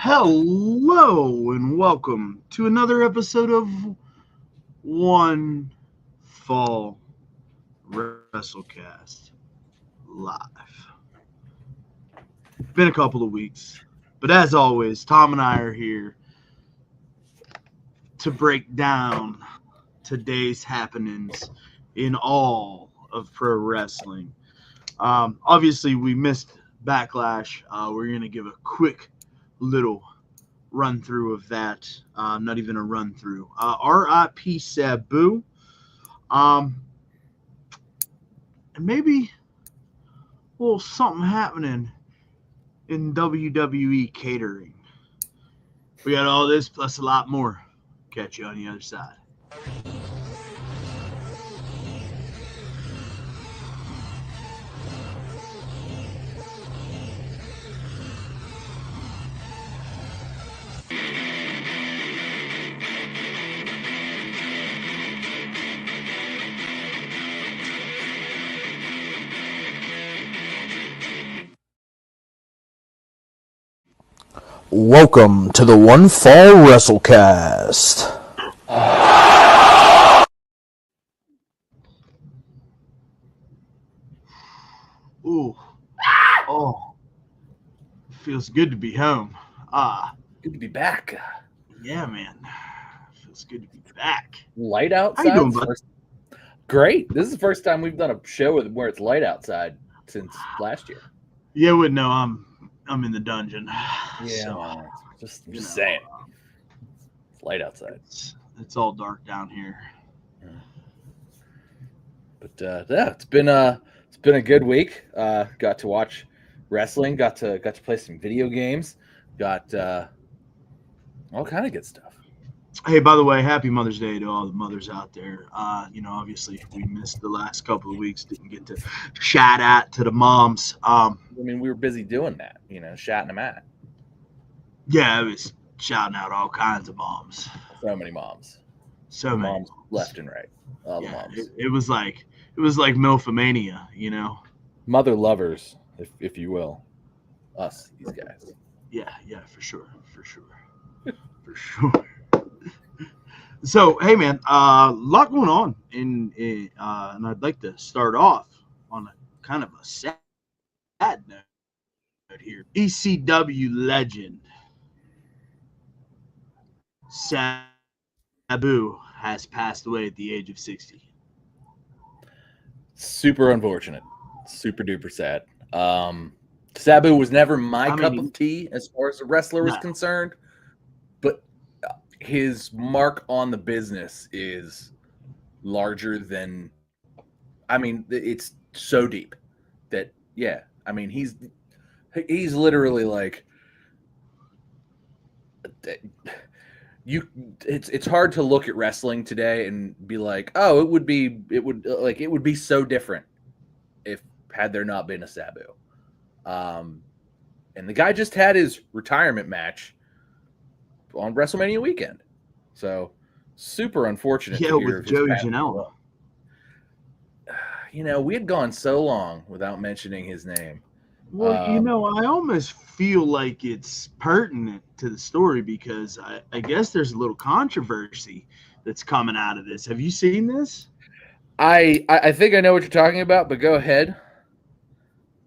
Hello and welcome to another episode of One Fall WrestleCast Live. Been a couple of weeks, but as always, Tom and I are here to break down today's happenings in all of pro wrestling. Obviously, we missed Backlash. We're going to give a quick little run through of that. Not even a run through. R.I.P. Sabu. And maybe a little something happening in WWE catering. We got all this plus a lot more. Catch you on the other side. Welcome to the One Fall WrestleCast. Ooh. Oh. Feels good to be home. Good to be back. Yeah, man. Feels good to be back. Light outside. How you doing, bud? Great. This is the first time we've done a show where it's light outside since last year. Yeah, wouldn't know. I'm in the dungeon. Yeah, So, just saying. It's light outside. It's all dark down here. But yeah, it's been a good week. Got to watch wrestling. Got to play some video games. Got all kind of good stuff. Hey, by the way, happy Mother's Day to all the mothers out there. Obviously we missed the last couple of weeks, didn't get to shout out to the moms. I mean, we were busy doing that, shouting them out. Yeah, I was shouting out all kinds of moms. So many moms. So many moms left and right. All the moms. It was like Milfomania, Mother lovers, if you will. Us, these guys. Yeah, for sure. For sure. So, hey, man, a lot going on, and I'd like to start off on a kind of a sad note here. ECW legend Sabu has passed away at the age of 60. Super unfortunate. Super duper sad. Sabu was never my cup of tea as far as a wrestler was concerned, but his mark on the business is larger than, it's so deep that, he's literally like, it's hard to look at wrestling today and be like, oh, it would be so different had there not been a Sabu. And the guy just had his retirement match on WrestleMania weekend. So super unfortunate. Yeah, with Joey Janela. We had gone so long without mentioning his name. Well, I almost feel like it's pertinent to the story because I guess there's a little controversy that's coming out of this. Have you seen this? I think I know what you're talking about, but go ahead.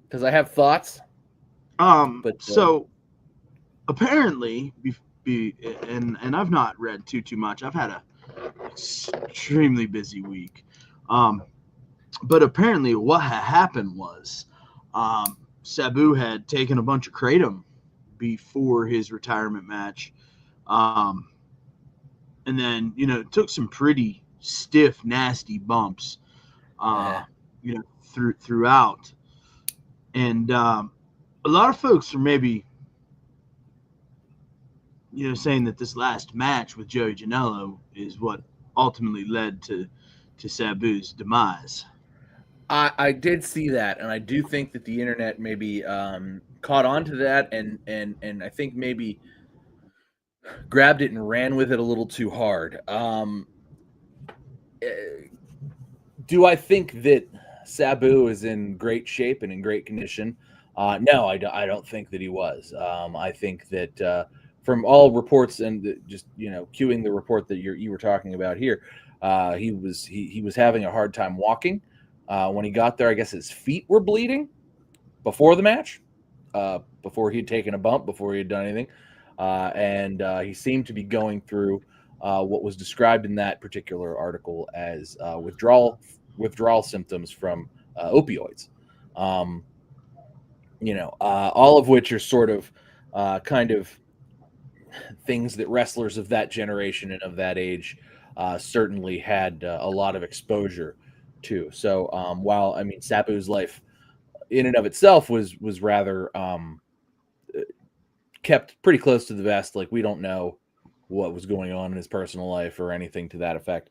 Because I have thoughts. So apparently, and I've not read too much. I've had a extremely busy week. But apparently, what had happened was, Sabu had taken a bunch of kratom before his retirement match, and then took some pretty stiff, nasty bumps, throughout. And a lot of folks are maybe, saying that this last match with Joey Janela is what ultimately led to Sabu's demise. I did see that, and I do think that the internet maybe caught on to that, and I think maybe grabbed it and ran with it a little too hard. Do I think that Sabu is in great shape and in great condition? No, I don't think that he was. I think that from all reports and just queuing the report that you were talking about here, he was having a hard time walking. When he got there, I guess his feet were bleeding before the match, before he had taken a bump, before he had done anything, and he seemed to be going through what was described in that particular article as withdrawal symptoms from opioids. All of which are sort of kind of things that wrestlers of that generation and of that age certainly had a lot of exposure to. So while I mean Sabu's life in and of itself was rather kept pretty close to the vest, like we don't know what was going on in his personal life or anything to that effect.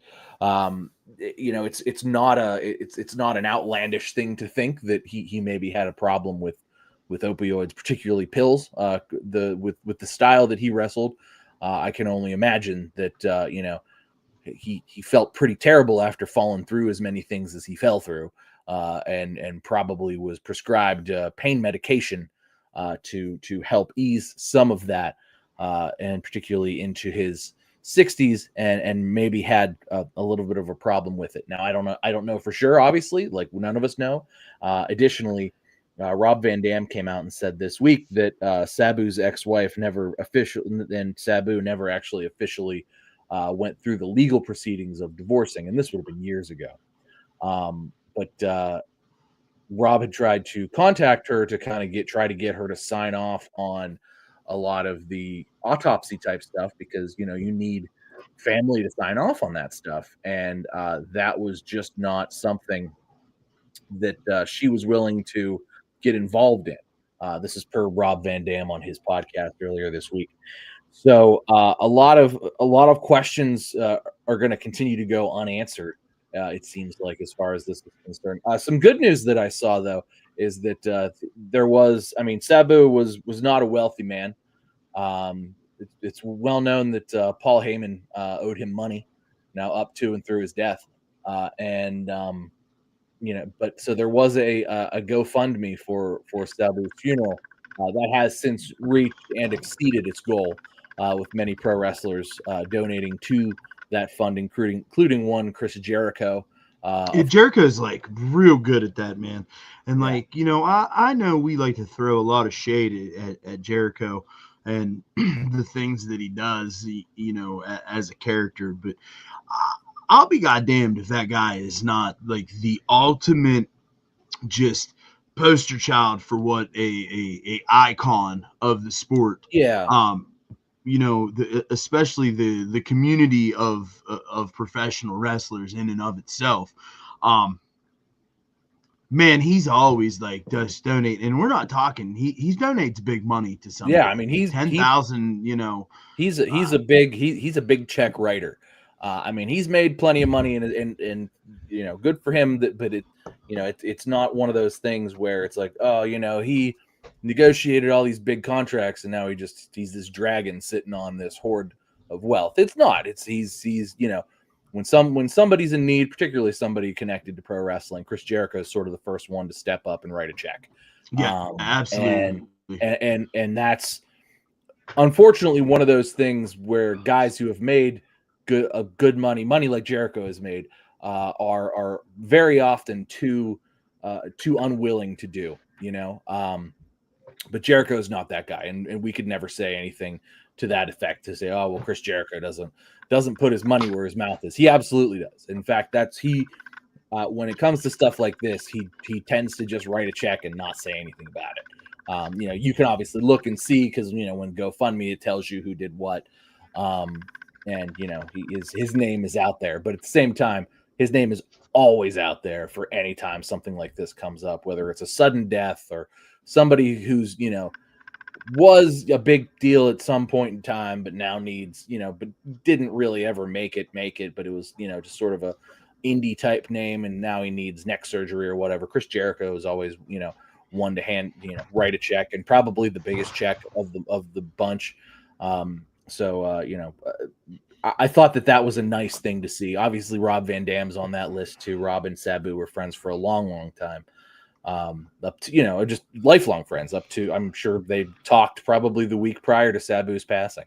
It's not an outlandish thing to think that he maybe had a problem with opioids, particularly pills. With the style that he wrestled, I can only imagine that he felt pretty terrible after falling through as many things as he fell through, and probably was prescribed pain medication to help ease some of that, and particularly into his 60s, and maybe had a little bit of a problem with it. Now I don't know for sure, obviously, like none of us know. Additionally, Rob Van Dam came out and said this week that Sabu's ex-wife Sabu never actually officially went through the legal proceedings of divorcing, and this would have been years ago. But Rob had tried to contact her to kind of try to get her to sign off on a lot of the autopsy type stuff, because you need family to sign off on that stuff, and that was just not something that she was willing to get involved in. This is per Rob Van Dam on his podcast earlier this week. So a lot of questions are going to continue to go unanswered. It seems like, as far as this is concerned. Some good news that I saw, though, is that there was, I mean, Sabu was not a wealthy man. It's well known that Paul Heyman owed him money, now up to and through his death. But so there was a GoFundMe for Sabu's funeral that has since reached and exceeded its goal, with many pro wrestlers donating to that fund, including one Chris Jericho. Jericho's like real good at that, man. And I know we like to throw a lot of shade at Jericho and the things that he does, as a character, but I'll be goddamned if that guy is not like the ultimate just poster child for what a icon of the sport. Yeah. Especially the community of professional wrestlers in and of itself. Man, he's always like does donate, and we're not talking. He donates big money to somebody. Yeah, I mean he's 10,000. He's a big check writer. I mean, he's made plenty of money, and good for him. But it's not one of those things where it's like, oh, he negotiated all these big contracts, and now he's this dragon sitting on this hoard of wealth. It's not. He's when somebody's in need, particularly somebody connected to pro wrestling, Chris Jericho is sort of the first one to step up and write a check. Yeah, absolutely. And that's unfortunately one of those things where guys who have made good money like Jericho has made are very often too unwilling to do, but Jericho is not that guy, and we could never say anything to that effect to say, oh well, Chris Jericho doesn't put his money where his mouth is. He absolutely does. In fact, when it comes to stuff like this, he tends to just write a check and not say anything about it. You can obviously look and see, because when GoFundMe, it tells you who did what. And his name is out there, but at the same time, his name is always out there for any time something like this comes up, whether it's a sudden death or somebody who's was a big deal at some point in time, but now needs but didn't really ever make it, but it was just sort of a indie type name, and now he needs neck surgery or whatever. Chris Jericho is always one to write a check, and probably the biggest check of the bunch. I thought that was a nice thing to see. Obviously, Rob Van Dam's on that list too. Rob and Sabu were friends for a long, long time. up to, just lifelong friends up to, I'm sure they talked probably the week prior to Sabu's passing.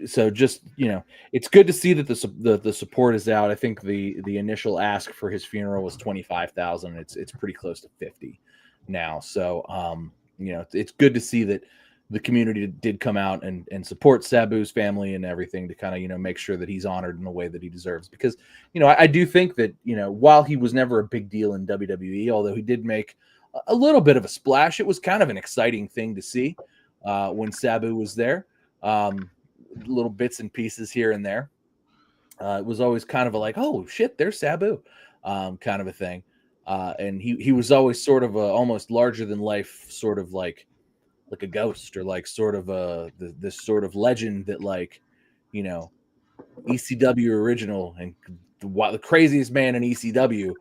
So just, it's good to see that the support is out. I think the initial ask for his funeral was 25,000. It's pretty close to 50 now. So, it's good to see that the community did come out and support Sabu's family and everything to kind of, make sure that he's honored in the way that he deserves. Because, I do think that, while he was never a big deal in WWE, although he did make a little bit of a splash, it was kind of an exciting thing to see when Sabu was there. Little bits and pieces here and there. It was always kind of a like, oh shit, there's Sabu, kind of a thing. And he was always sort of a almost larger than life, sort of like a ghost, or like sort of this sort of legend that, like, ECW original and the craziest man in ECW,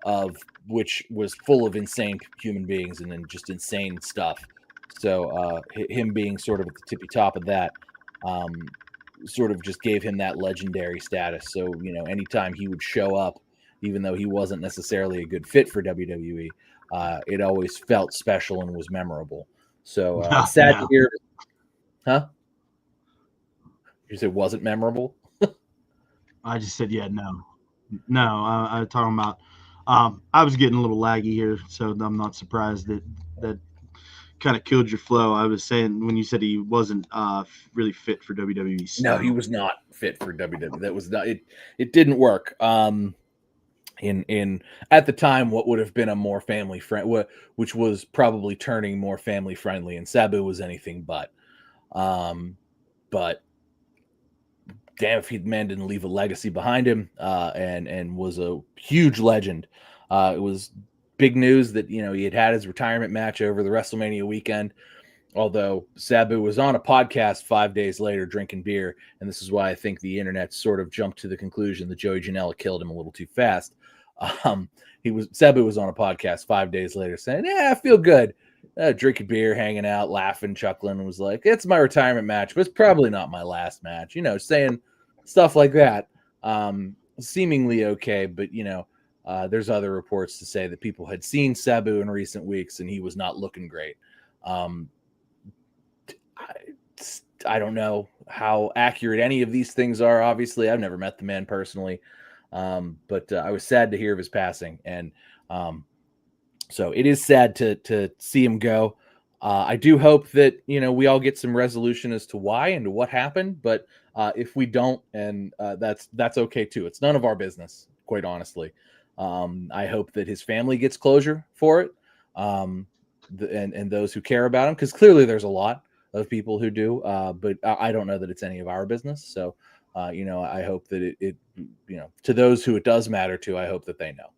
of which was full of insane human beings and then just insane stuff. So him being sort of at the tippy top of that, sort of just gave him that legendary status. So, anytime he would show up, even though he wasn't necessarily a good fit for WWE, it always felt special and was memorable. So sad to hear. Huh? You said wasn't memorable? I just said, yeah, no. I'm talking about. I was getting a little laggy here, so I'm not surprised that kind of killed your flow. I was saying when you said he wasn't really fit for WWE style. No, he was not fit for WWE. That was not it. It didn't work. In at the time, what would have been a more family friend, which was probably turning more family friendly, and Sabu was anything but. But damn, if the man didn't leave a legacy behind him, and was a huge legend. It was big news that, he had his retirement match over the WrestleMania weekend, although Sabu was on a podcast 5 days later drinking beer, and this is why I think the internet sort of jumped to the conclusion that Joey Janela killed him a little too fast. Sabu was on a podcast 5 days later saying, "Yeah, I feel good, drinking beer, hanging out, laughing, chuckling," and was like, "It's my retirement match, but it's probably not my last match," saying stuff like that. Seemingly okay, but there's other reports to say that people had seen Sabu in recent weeks and he was not looking great. I don't know how accurate any of these things are. Obviously, I've never met the man personally, but I was sad to hear of his passing, and so it is sad to see him go. I do hope that we all get some resolution as to why and to what happened, but if we don't, and that's okay too. It's none of our business, quite honestly. I hope that his family gets closure for it, and those who care about him, because clearly there's a lot of people who do, but I don't know that it's any of our business. So, I hope that it to those who it does matter to, I hope that they know.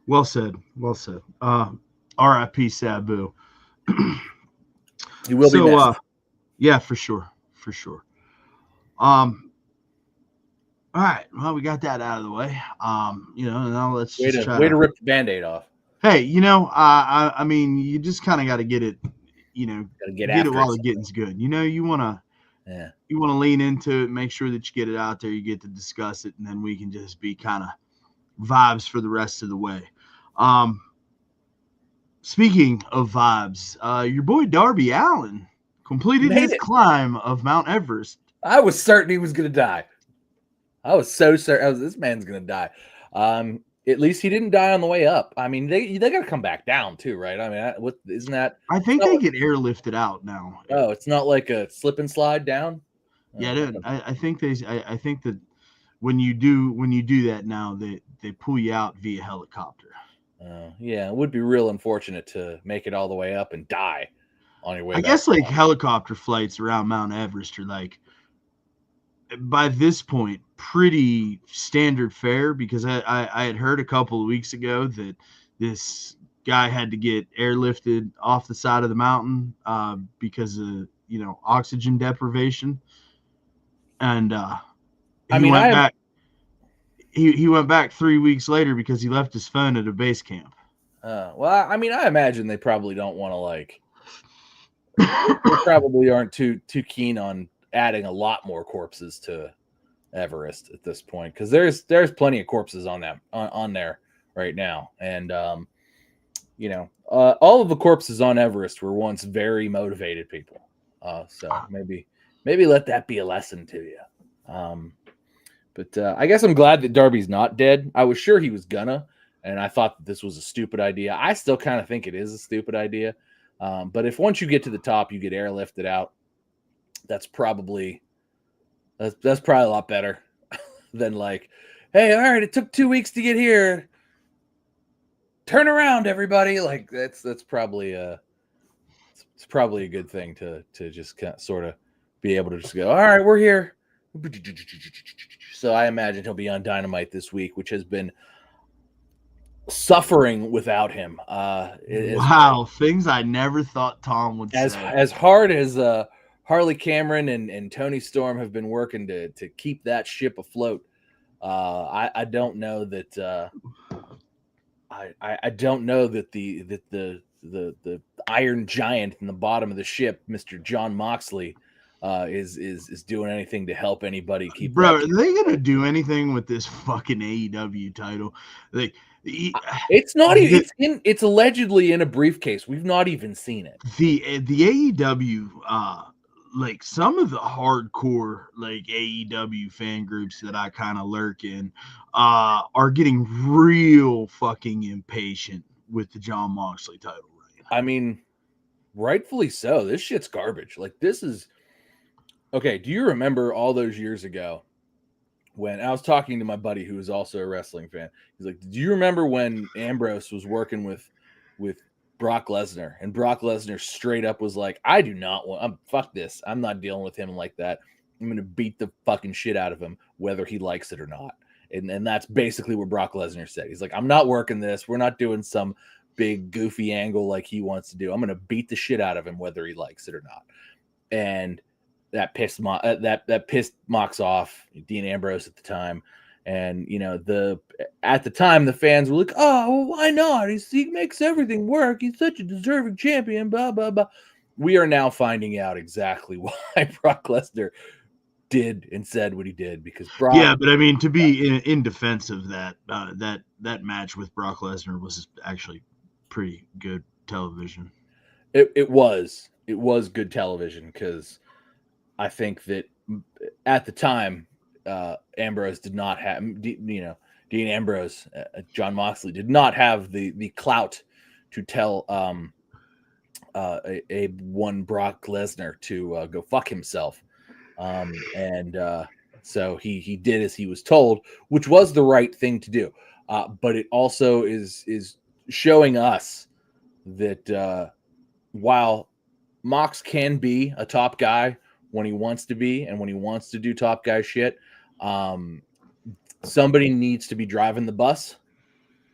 Well said. Well said. R.I.P. Sabu. He will be missed. Yeah, for sure. For sure. All right. Well, we got that out of the way. Now let's way to rip the Band-Aid off. Hey, I mean, you just kind of got to get it, get it while the getting's good. You want to lean into it, make sure that you get it out there, you get to discuss it, and then we can just be kind of vibes for the rest of the way. Speaking of vibes, your boy Darby Allin completed his climb of Mount Everest. I was certain he was going to die. I was so certain this man's going to die. At least he didn't die on the way up. I mean, they got to come back down too, right? I mean, what isn't that? I think they get airlifted out now. Oh, it's not like a slip and slide down. Yeah, dude. I think I think that when you do that now, they pull you out via helicopter. Yeah, it would be real unfortunate to make it all the way up and die on your way. I guess like helicopter flights around Mount Everest are like, by this point, pretty standard fare, because I had heard a couple of weeks ago that this guy had to get airlifted off the side of the mountain because of oxygen deprivation, and he went back 3 weeks later because he left his phone at a base camp. Well, I mean, I imagine they probably don't want to they probably aren't too keen on adding a lot more corpses to Everest at this point, because there's plenty of corpses on that on there right now, and all of the corpses on Everest were once very motivated people. So maybe let that be a lesson to you. But I guess I'm glad that Darby's not dead. I was sure he was gonna, and I thought that this was a stupid idea. I still kind of think it is a stupid idea. But if once you get to the top, you get airlifted out, that's probably a lot better than like, hey, all right, it took 2 weeks to get here. Turn around, everybody. Like that's probably it's probably a good thing to just kind of sort of be able to just go, all right, we're here. So I imagine he'll be on Dynamite this week, which has been suffering without him. Wow, things I never thought Tom would say. As hard as Harley Cameron and Tony Storm have been working to keep that ship afloat, I don't know that I don't know that the Iron Giant in the bottom of the ship, Mr. Jon Moxley, is doing anything to help anybody keep. Bro, are they gonna do anything with this fucking AEW title? Like, it's not even. It's allegedly in a briefcase. We've not even seen it. The AEW, like some of the hardcore like AEW fan groups that I kind of lurk in, are getting real fucking impatient with the Jon Moxley title reign. I mean, rightfully so. This shit's garbage. Like this is. Okay, do you remember all those years ago when I was talking to my buddy who was also a wrestling fan? He's like, do you remember when Ambrose was working with Brock Lesnar, and Brock Lesnar straight up was like, I do not want, fuck this. I'm not dealing with him like that. I'm going to beat the fucking shit out of him, whether he likes it or not. And that's basically what Brock Lesnar said. He's like, I'm not working this. We're not doing some big goofy angle like he wants to do. I'm going to beat the shit out of him, whether he likes it or not. And that pissed that pissed Mox off, Dean Ambrose at the time, and at the time the fans were like, "Oh, well, why not? He makes everything work. He's such a deserving champion." Blah blah blah. We are now finding out exactly why Brock Lesnar did and said what he did, because Brock. Yeah, but I mean, to be in defense of that, that match with Brock Lesnar was actually pretty good television. It was good television, because I think that at the time, Ambrose did not have, Dean Ambrose, Jon Moxley did not have the clout to tell one Brock Lesnar to go fuck himself. So he did as he was told, which was the right thing to do. But it also is showing us that while Mox can be a top guy when he wants to be, and when he wants to do top guy shit, somebody needs to be driving the bus,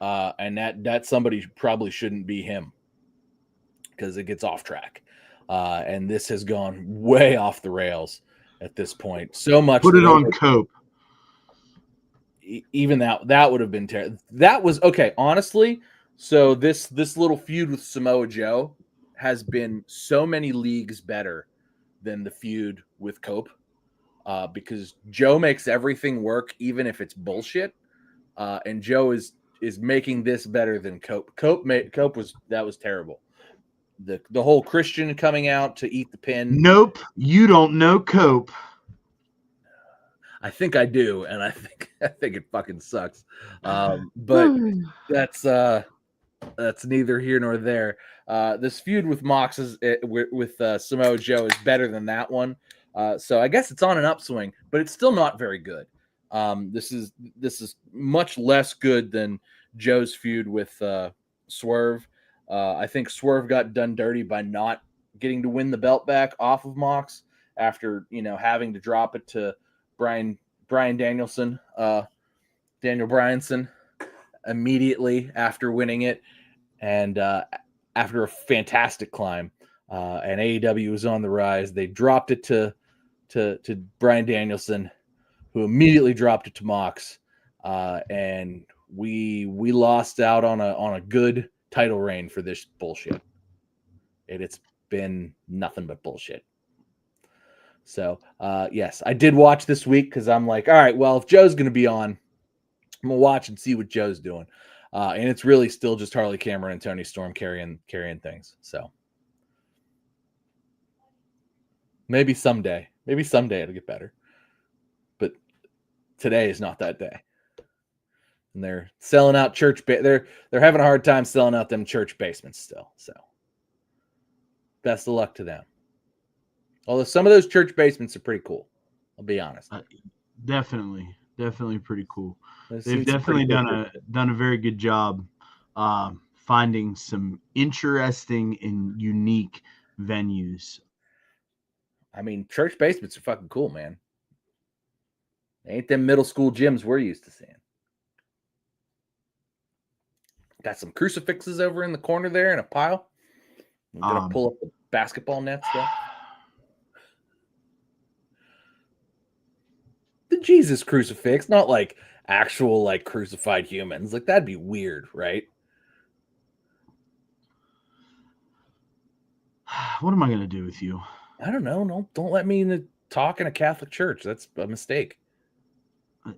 and that somebody probably shouldn't be him, because it gets off track, and this has gone way off the rails at this point. So much. Put it on Cope. Even that would have been terrible. That was okay, honestly. So this little feud with Samoa Joe has been so many leagues better than the feud with Cope, because Joe makes everything work, even if it's bullshit. And Joe is making this better than Cope. Cope was terrible. The whole Christian coming out to eat the pin. Nope, you don't know Cope. I think I do, and I think it fucking sucks. But that's neither here nor there. This feud with Mox with Samoa Joe is better than that one. So I guess it's on an upswing, but it's still not very good. This is much less good than Joe's feud with Swerve. I think Swerve got done dirty by not getting to win the belt back off of Mox after having to drop it to Brian Danielson, Daniel Bryanson, immediately after winning it, and after a fantastic climb, and AEW was on the rise. They dropped it to Brian Danielson, who immediately dropped it to Mox, and we lost out on a good title reign for this bullshit. It's been nothing but bullshit. So, yes, I did watch this week because I'm like, all right, well, if Joe's going to be on, I'm going to watch and see what Joe's doing. And it's really still just Harley Cameron and Tony Storm carrying things. So maybe someday it'll get better. But today is not that day. And they're selling out they're having a hard time selling out them church basements still. So best of luck to them. Although some of those church basements are pretty cool. I'll be honest. Definitely pretty cool. They've definitely done a very good job finding some interesting and unique venues. I mean, church basements are fucking cool, man. They ain't them middle school gyms we're used to seeing. Got some crucifixes over in the corner there in a pile. I'm gonna pull up the basketball nets though. The Jesus crucifix, not like actual like crucified humans. Like that'd be weird, right? What am I gonna do with you? I don't know. Don't let me talk in a Catholic church. That's a mistake. All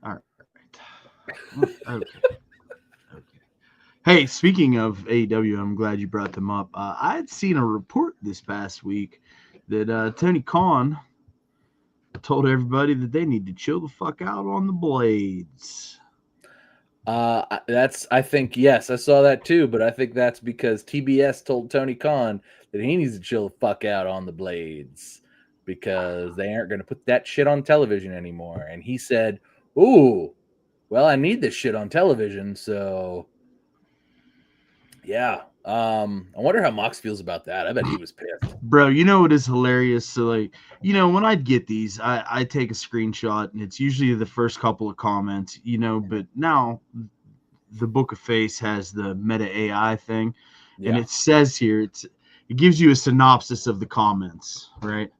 right. Okay. Hey, speaking of AEW, I'm glad you brought them up. I had seen a report this past week that Tony Khan told everybody that they need to chill the fuck out on the blades. I think, yes, I saw that too, but I think that's because TBS told Tony Khan that he needs to chill the fuck out on the blades because they aren't going to put that shit on television anymore. And he said, ooh, well, I need this shit on television. So yeah. I wonder how Mox feels about that. I bet he was pissed. Bro, you know what is hilarious? So like, you know, when I'd get these, I take a screenshot and it's usually the first couple of comments, you know, but now the Book of Face has the Meta AI thing, and it says here it gives you a synopsis of the comments, right?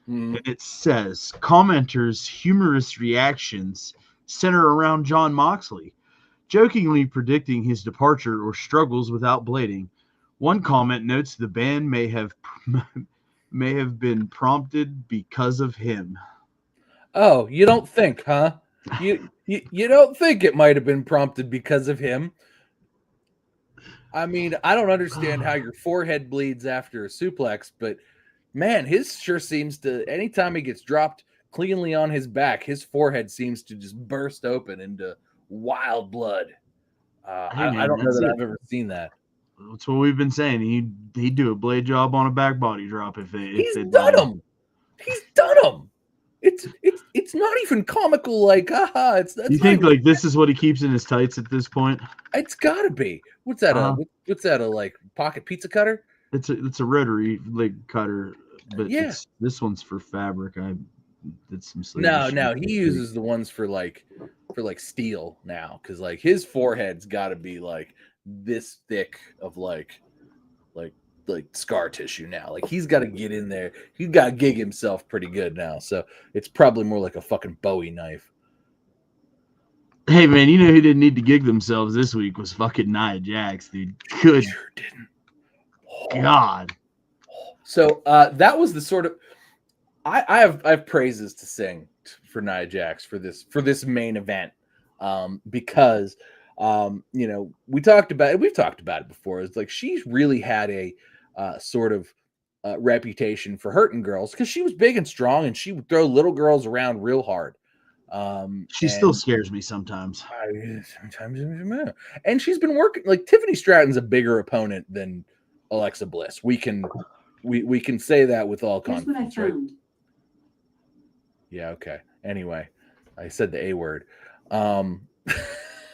And it says commenters' humorous reactions center around Jon Moxley, jokingly predicting his departure or struggles without blading. One comment notes the band may have been prompted because of him. Oh, you don't think, huh? You don't think it might have been prompted because of him? I mean, I don't understand how your forehead bleeds after a suplex, but man, his sure seems to, anytime he gets dropped cleanly on his back, his forehead seems to just burst open into wild blood. I don't know that I've ever seen that. That's what we've been saying. He'd do a blade job on a back body drop if they. He's done him. He's done him. It's not even comical. Like, haha. You think like this is what he keeps in his tights at this point? It's got to be. What's that? What's that? A like pocket pizza cutter? It's a rotary leg cutter, but this one's for fabric. I did some. No, he uses the ones for like steel now because like his forehead's got to be like this thick of like scar tissue now. Like he's got to get in there. He's got to gig himself pretty good now. So it's probably more like a fucking Bowie knife. Hey man, you know who didn't need to gig themselves this week was fucking Nia Jax, dude. Good. Sure didn't. God. So that was the sort of I have praises to sing for Nia Jax for this main event because you know we've talked about it before. It's like she's really had a sort of reputation for hurting girls because she was big and strong and she would throw little girls around real hard. She still scares me sometimes. And she's been working like Tiffany Stratton's a bigger opponent than Alexa Bliss. We can say that with all confidence, right? Yeah, okay. Anyway, I said the A word.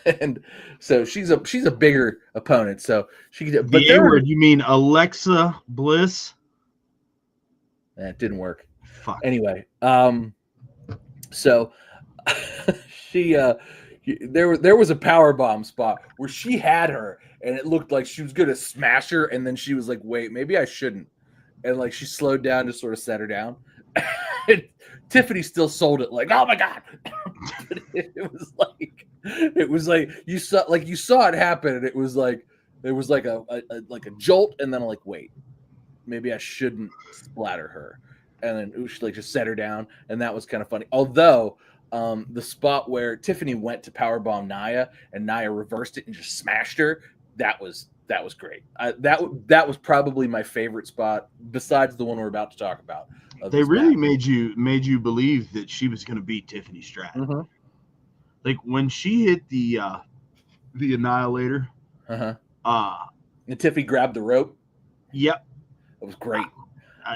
And so she's a bigger opponent. So she could. But the A word, you mean Alexa Bliss? That didn't work. Fuck. Anyway, so she there was a power bomb spot where she had her and it looked like she was gonna smash her, and then she was like, "Wait, maybe I shouldn't," and like she slowed down to sort of set her down. Tiffany still sold it like, "Oh my god!" But it was like you saw it happen, and it was like there was like a jolt, and then like wait, maybe I shouldn't splatter her. And then she like just set her down, and that was kind of funny. Although the spot where Tiffany went to powerbomb Nia and Nia reversed it and just smashed her, that was great. That was probably my favorite spot besides the one we're about to talk about. They really made you believe that she was going to beat Tiffany Stratton. Mm-hmm. Like when she hit the Annihilator. And Tiffany grabbed the rope. Yep, it was great.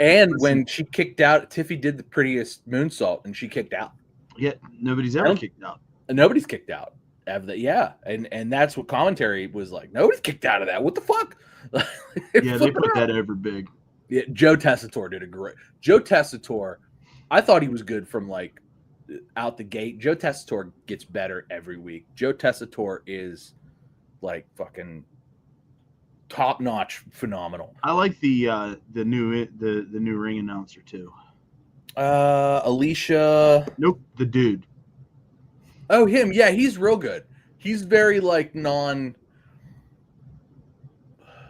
And when she kicked out, Tiffy did the prettiest moonsault, and she kicked out. Yeah, nobody's ever kicked out. Nobody's kicked out. Yeah, and that's what commentary was like. Nobody's kicked out of that. What the fuck? Yeah, they put that over big. Yeah, Joe Tessitore did a great. Joe Tessitore, I thought he was good from like out the gate. Joe Tessitore gets better every week. Joe Tessitore is like fucking top notch, phenomenal. I like the new ring announcer too. Alicia. Nope, the dude. Oh, him. Yeah, he's real good. He's very like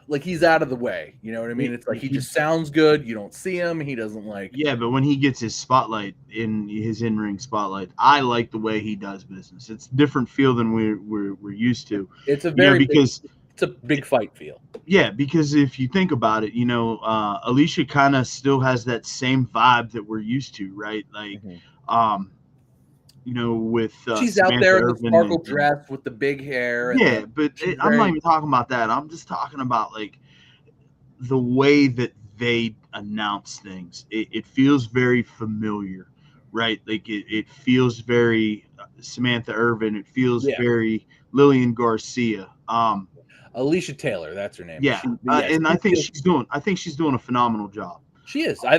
like he's out of the way. You know what I mean? It's like he just sounds good. You don't see him. He doesn't like. Yeah, but when he gets his spotlight in his in-ring spotlight, I like the way he does business. It's a different feel than we're used to. It's a very it's a big fight feel. Yeah, because if you think about it, Alicia kind of still has that same vibe that we're used to, right? Like, with she's Samantha out there in Irvin the sparkle dress with the big hair. Yeah, but I'm not even talking about that. I'm just talking about like the way that they announce things. It feels very familiar, right? Like it feels very Samantha Irvin. It feels very Lillian Garcia. Alicia Taylor, that's her name. Yeah, and I think she's doing a phenomenal job. She is. I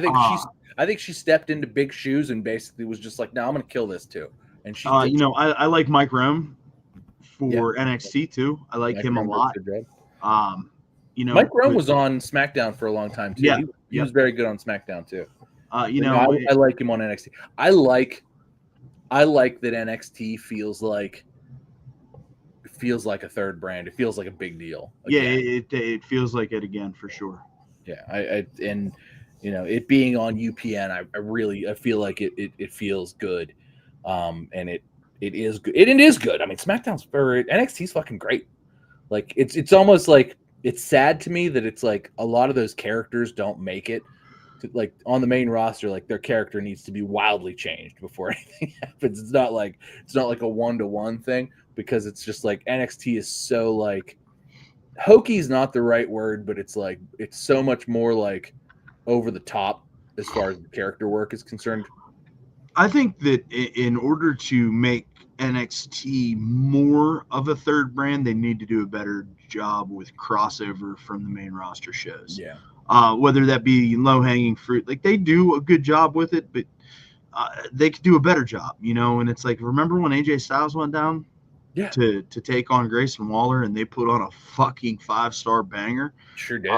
think she stepped into big shoes and basically was just like, "No, I'm going to kill this too." And she, I like Mike Rome for NXT too. I like him a lot. Mike Rome was on SmackDown for a long time too. Yeah, he was very good on SmackDown too. I like him on NXT. I like that NXT feels like a third brand. It feels like a big deal. Again. Yeah, it feels like it again for sure. Yeah, it being on UPN, I feel like it feels good, and it is good. It is good. I mean, SmackDown's for NXT's fucking great. Like it's almost like it's sad to me that it's like a lot of those characters don't make it to, like on the main roster. Like their character needs to be wildly changed before anything happens. It's not like a 1-to-1 thing. Because it's just like NXT is so like hokey is not the right word, but it's like it's so much more like over the top as far as the character work is concerned. I think that in order to make NXT more of a third brand, they need to do a better job with crossover from the main roster shows. Yeah. Whether that be low-hanging fruit, like they do a good job with it, but they could do a better job, And it's like, remember when AJ Styles went down? Yeah. To take on Grayson Waller, and they put on a fucking 5-star banger. Sure did.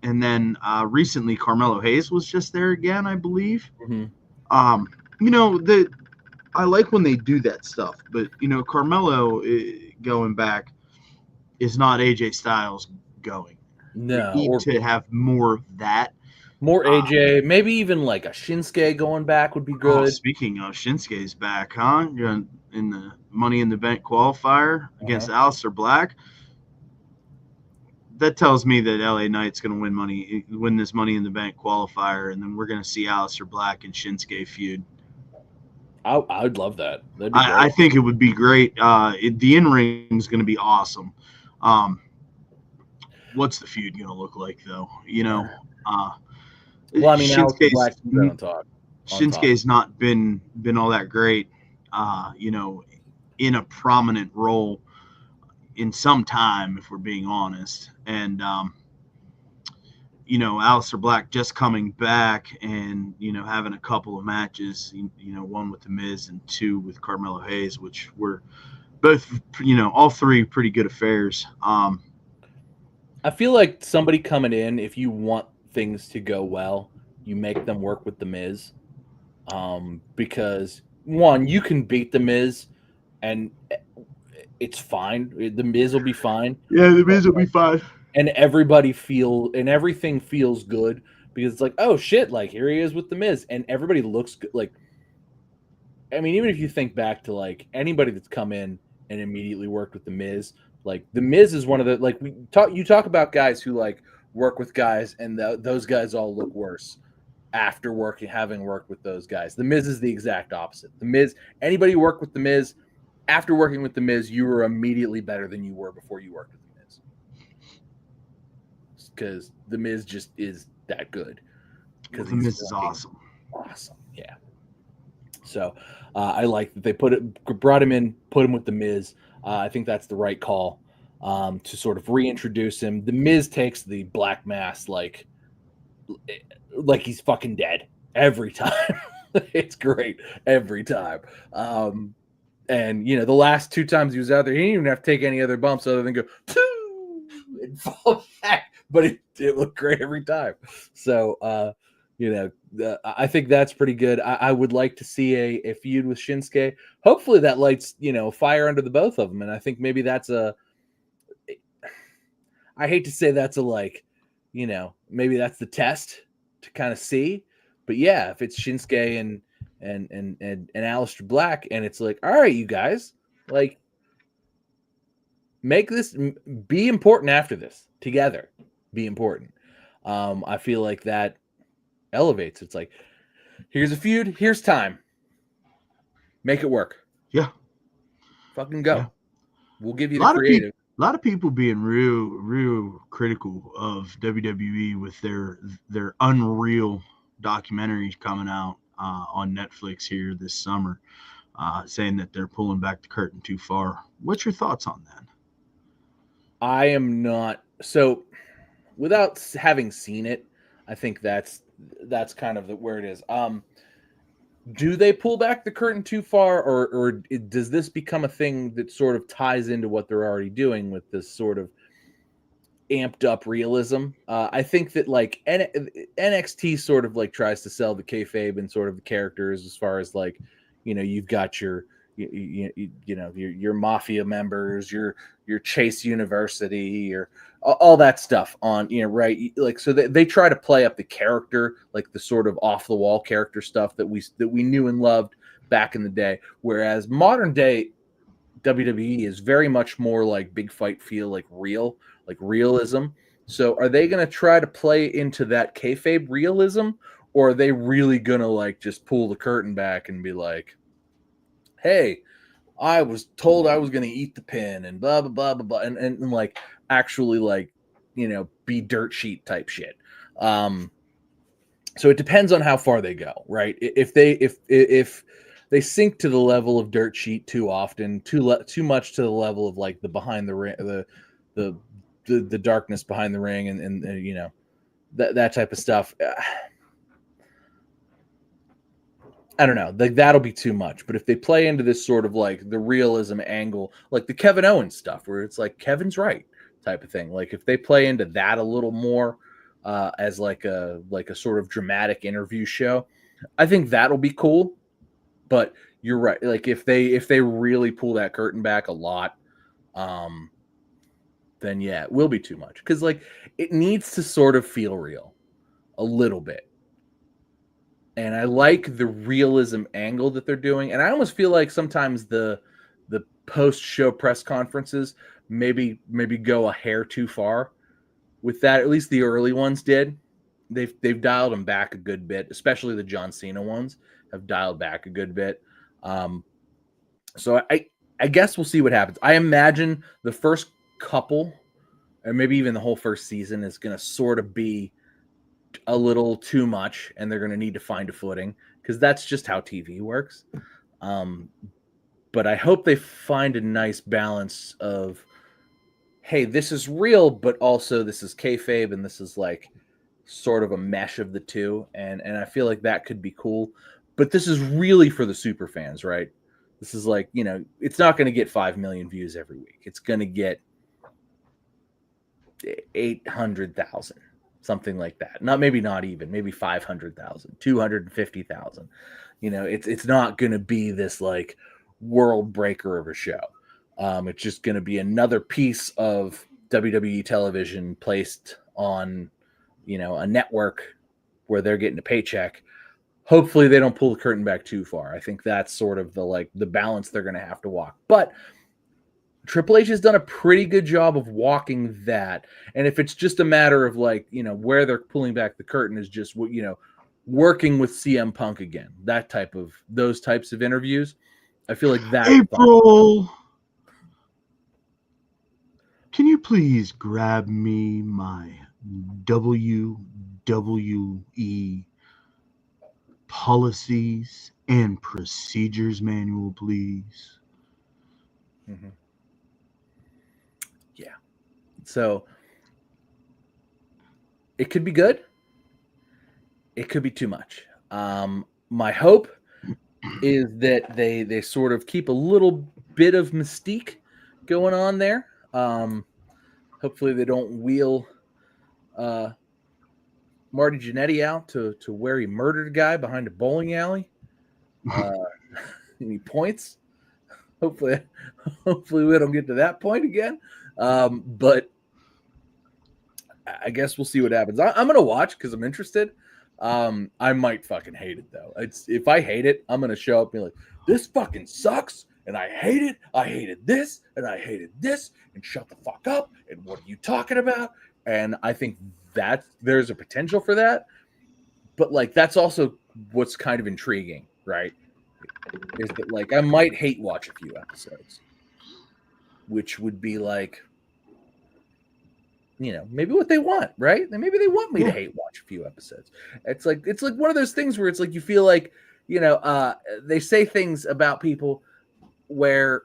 And then recently Carmelo Hayes was just there again, I believe. Mm-hmm. I like when they do that stuff, but Carmelo going back is not AJ Styles going. No, we need to have more of that. More AJ, maybe even like a Shinsuke going back would be good. Speaking of, Shinsuke's back, huh? You're in the Money in the Bank qualifier against Aleister Black. That tells me that LA Knight's going to win this Money in the Bank qualifier, and then we're going to see Aleister Black and Shinsuke feud. I would love that. I think it would be great. The in-ring is going to be awesome. What's the feud going to look like, though? Well, I mean, Shinsuke's not been all that great, in a prominent role in some time, if we're being honest. And, Aleister Black just coming back and, having a couple of matches, one with The Miz and 2 with Carmelo Hayes, which were both, all 3 pretty good affairs. I feel like somebody coming in, if you want things to go well, you make them work with The Miz, because one, you can beat The Miz and it's fine. The Miz will be fine. Yeah, The Miz will be fine. and everything feels good because it's like, oh shit, like here he is with the Miz, and everybody looks good. Like, I mean, even if you think back to like anybody that's come in and immediately worked with the Miz, like the Miz is one of the like you talk about guys who like work with guys and those guys all look worse after having worked with those guys. The Miz is the exact opposite. The Miz, anybody who worked with the Miz, after working with the Miz, you were immediately better than you were before you worked with the Miz. Because the Miz just is that good. Because the Miz is awesome. Awesome, yeah. So I like that they brought him in, put him with the Miz. I think that's the right call to sort of reintroduce him. The Miz takes the black mass like he's fucking dead every time. It's great every time. And you know, the last 2 times he was out there, he didn't even have to take any other bumps other than go and fall back. But it looked great every time. So you know, I think that's pretty good. I would like to see a feud with Shinsuke. Hopefully that lights, you know, fire under the both of them. And I think maybe that's I hate to say that's like, you know, maybe that's the test to kind of see. But yeah, if it's Shinsuke and Aleister Black, and it's like, all right, you guys, like, make this be important after this together. Be important. I feel like that elevates. It's like, here's a feud, here's time. Make it work. Yeah. Fucking go. Yeah. We'll give you the creative. A lot of people being real critical of WWE with their Unreal documentary coming out on Netflix here this summer, saying that they're pulling back the curtain too far. What's your thoughts on that? I am not. So without having seen it, I think that's kind of where it is. Do they pull back the curtain too far, or does this become a thing that sort of ties into what they're already doing with this sort of amped up realism? I think that like NXT sort of like tries to sell the kayfabe and sort of the characters as far as like, you know, you've got your your mafia members, your Chase University, or all that stuff on, you know, right? Like, so they try to play up the character, like the sort of off the wall character stuff that we knew and loved back in the day. Whereas modern day WWE is very much more like big fight feel, like real, like realism. So are they going to try to play into that kayfabe realism, or are they really going to like just pull the curtain back and be like, hey, I was told I was going to eat the pin and blah, blah, blah, blah, blah. And like actually like, you know, be dirt sheet type shit. So it depends on how far they go, right? If they sink to the level of dirt sheet too often, too much to the level of like the behind the ring, the darkness behind the ring and you know, that type of stuff. I don't know, like that'll be too much. But if they play into this sort of like the realism angle, like the Kevin Owens stuff, where it's like Kevin's right type of thing, like if they play into that a little more as like a sort of dramatic interview show, I think that'll be cool. But you're right, like if they really pull that curtain back a lot, then yeah, it will be too much, because like it needs to sort of feel real a little bit. And I like the realism angle that they're doing. And I almost feel like sometimes the post-show press conferences maybe go a hair too far with that. At least the early ones did. They've dialed them back a good bit, especially the John Cena ones have dialed back a good bit. So I guess we'll see what happens. I imagine the first couple, or maybe even the whole first season, is going to sort of be a little too much, and they're going to need to find a footing, because that's just how TV works. But I hope they find a nice balance of, hey, this is real, but also this is kayfabe, and this is like sort of a mesh of the two, and I feel like that could be cool. But this is really for the super fans, right? This is like, you know, it's not going to get 5 million views every week. It's going to get 800,000. Something like that. Maybe not even, maybe 500,000, 250,000. You know, it's not going to be this like world breaker of a show. It's just going to be another piece of WWE television placed on, a network where they're getting a paycheck. Hopefully they don't pull the curtain back too far. I think that's sort of the balance they're going to have to walk. But Triple H has done a pretty good job of walking that. And if it's just a matter of where they're pulling back the curtain is just working with CM Punk again, those types of interviews, I feel like that. April, can you please grab me my WWE policies and procedures manual, please? Mm-hmm. Yeah. So it could be good. It could be too much. My hope is that they sort of keep a little bit of mystique going on there. Hopefully they don't wheel Marty Jannetty out to where he murdered a guy behind a bowling alley. Any points? Hopefully we don't get to that point again. But I guess we'll see what happens. I'm gonna watch because I'm interested. I might fucking hate it though. If I hate it, I'm gonna show up and be like, this fucking sucks, and I hate it. I hated this, and I hated this, and shut the fuck up. And what are you talking about? And I think that there's a potential for that. But that's also what's kind of intriguing, right? Is that I might hate watch a few episodes, which would be maybe what they want, right? Maybe they want me to hate watch a few episodes. It's like one of those things where it's you feel they say things about people where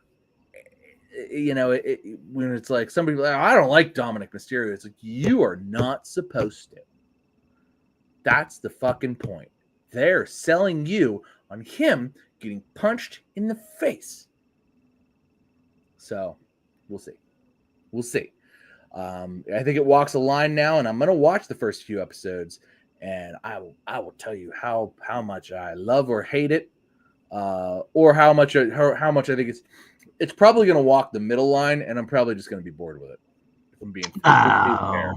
when it's somebody I don't like Dominic Mysterio. It's you are not supposed to. That's the fucking point. They're selling you on him getting punched in the face. So we'll see. I think it walks a line now, and I'm going to watch the first few episodes, and I will tell you how much I love or hate it, or how much I think it's probably going to walk the middle line, and I'm probably just going to be bored with it. If I'm being fair.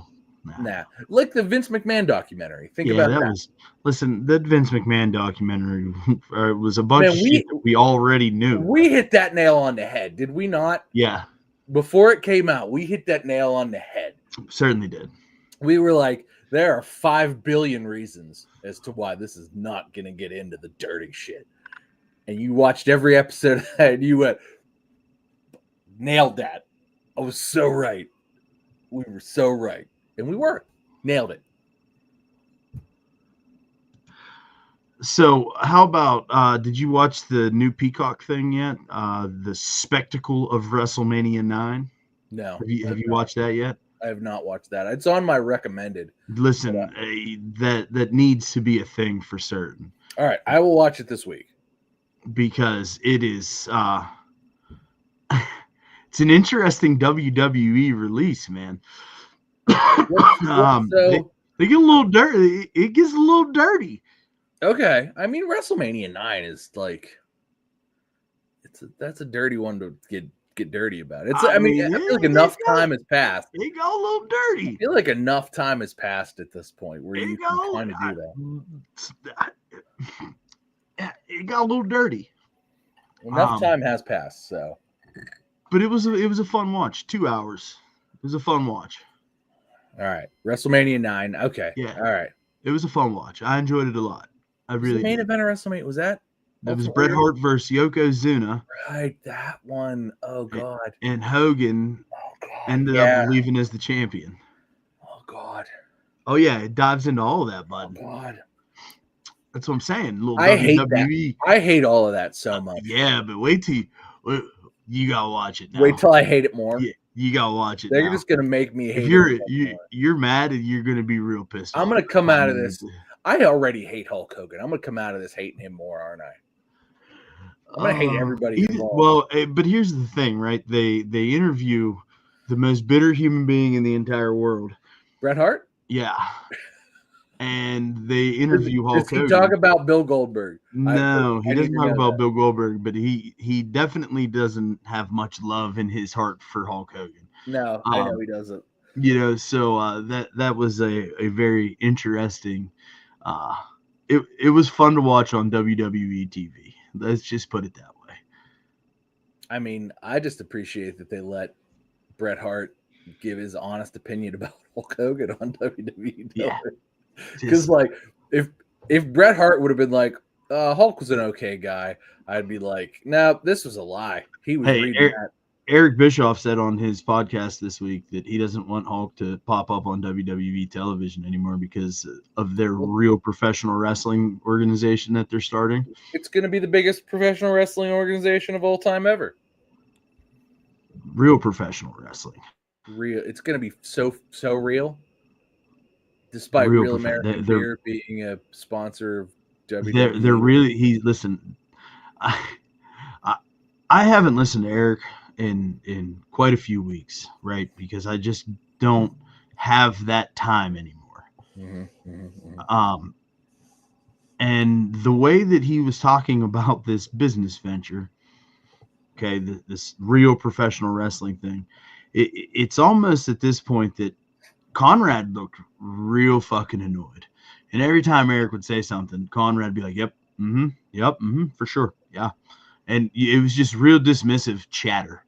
Nah, like the Vince McMahon documentary. Think about that. Listen, that Vince McMahon documentary was a bunch of shit we already knew. We hit that nail on the head, did we not? Yeah. Before it came out, we hit that nail on the head. Certainly did. We were like, there are 5 billion reasons as to why this is not going to get into the dirty shit. And you watched every episode of that, and you went, nailed that. I was so right. We were so right. And we were. Nailed it. So how about, did you watch the new Peacock thing yet? The Spectacle of WrestleMania 9? No. Have you watched that yet? I have not watched that. It's on my recommended. Listen, that needs to be a thing for certain. All right. I will watch it this week. Because it is, it's an interesting WWE release, man. They get a little dirty. It gets a little dirty. Okay, I mean WrestleMania 9 is that's a dirty one to get dirty about. I feel like enough time has passed. It got a little dirty. I feel like enough time has passed at this point where you can kind of do that. It got a little dirty. Enough time has passed, so. But it was a fun watch. 2 hours. It was a fun watch. All right, WrestleMania 9. Okay, yeah. All right. It was a fun watch. I enjoyed it a lot. I really. The main event of WrestleMania was that? It was Bret Hart versus Yokozuna. Right, that one. Oh God. And Hogan ended up leaving as the champion. Oh God. Oh yeah, it dives into all of that, bud. Oh God. That's what I'm saying. I hate that. I hate all of that so much. Yeah, but wait till you gotta watch it now. Wait till I hate it more. Yeah. You gotta watch it. They're just gonna make me hate. If you're mad, and you're gonna be real pissed. I'm gonna come out of this. I already hate Hulk Hogan. I'm gonna come out of this hating him more, aren't I? I'm gonna hate everybody involved. Well, but here's the thing, right? They interview the most bitter human being in the entire world, Bret Hart. Yeah, and they interview Hulk Hogan. Does he talk about Bill Goldberg? No, he doesn't talk about Bill Goldberg, but he definitely doesn't have much love in his heart for Hulk Hogan. No, I know he doesn't. So that was a very interesting. It was fun to watch on WWE TV. Let's just put it that way. I mean, I just appreciate that they let Bret Hart give his honest opinion about Hulk Hogan on WWE. Yeah, because like if Bret Hart would have been like, Hulk was an okay guy, I'd be like, no, this was a lie. He was reading that. Eric Bischoff said on his podcast this week that he doesn't want Hulk to pop up on WWE television anymore because of their real professional wrestling organization that they're starting. It's going to be the biggest professional wrestling organization of all time ever. Real professional wrestling. Real. It's going to be so real. Despite Real American Beer being a sponsor of WWE. They're really listen. I haven't listened to Eric in quite a few weeks, right? Because I just don't have that time anymore. And the way that he was talking about this business venture, okay, this real professional wrestling thing, it's almost at this point that Conrad looked real fucking annoyed. And every time Eric would say something, Conrad would be like, yep, for sure, yeah. And it was just real dismissive chatter.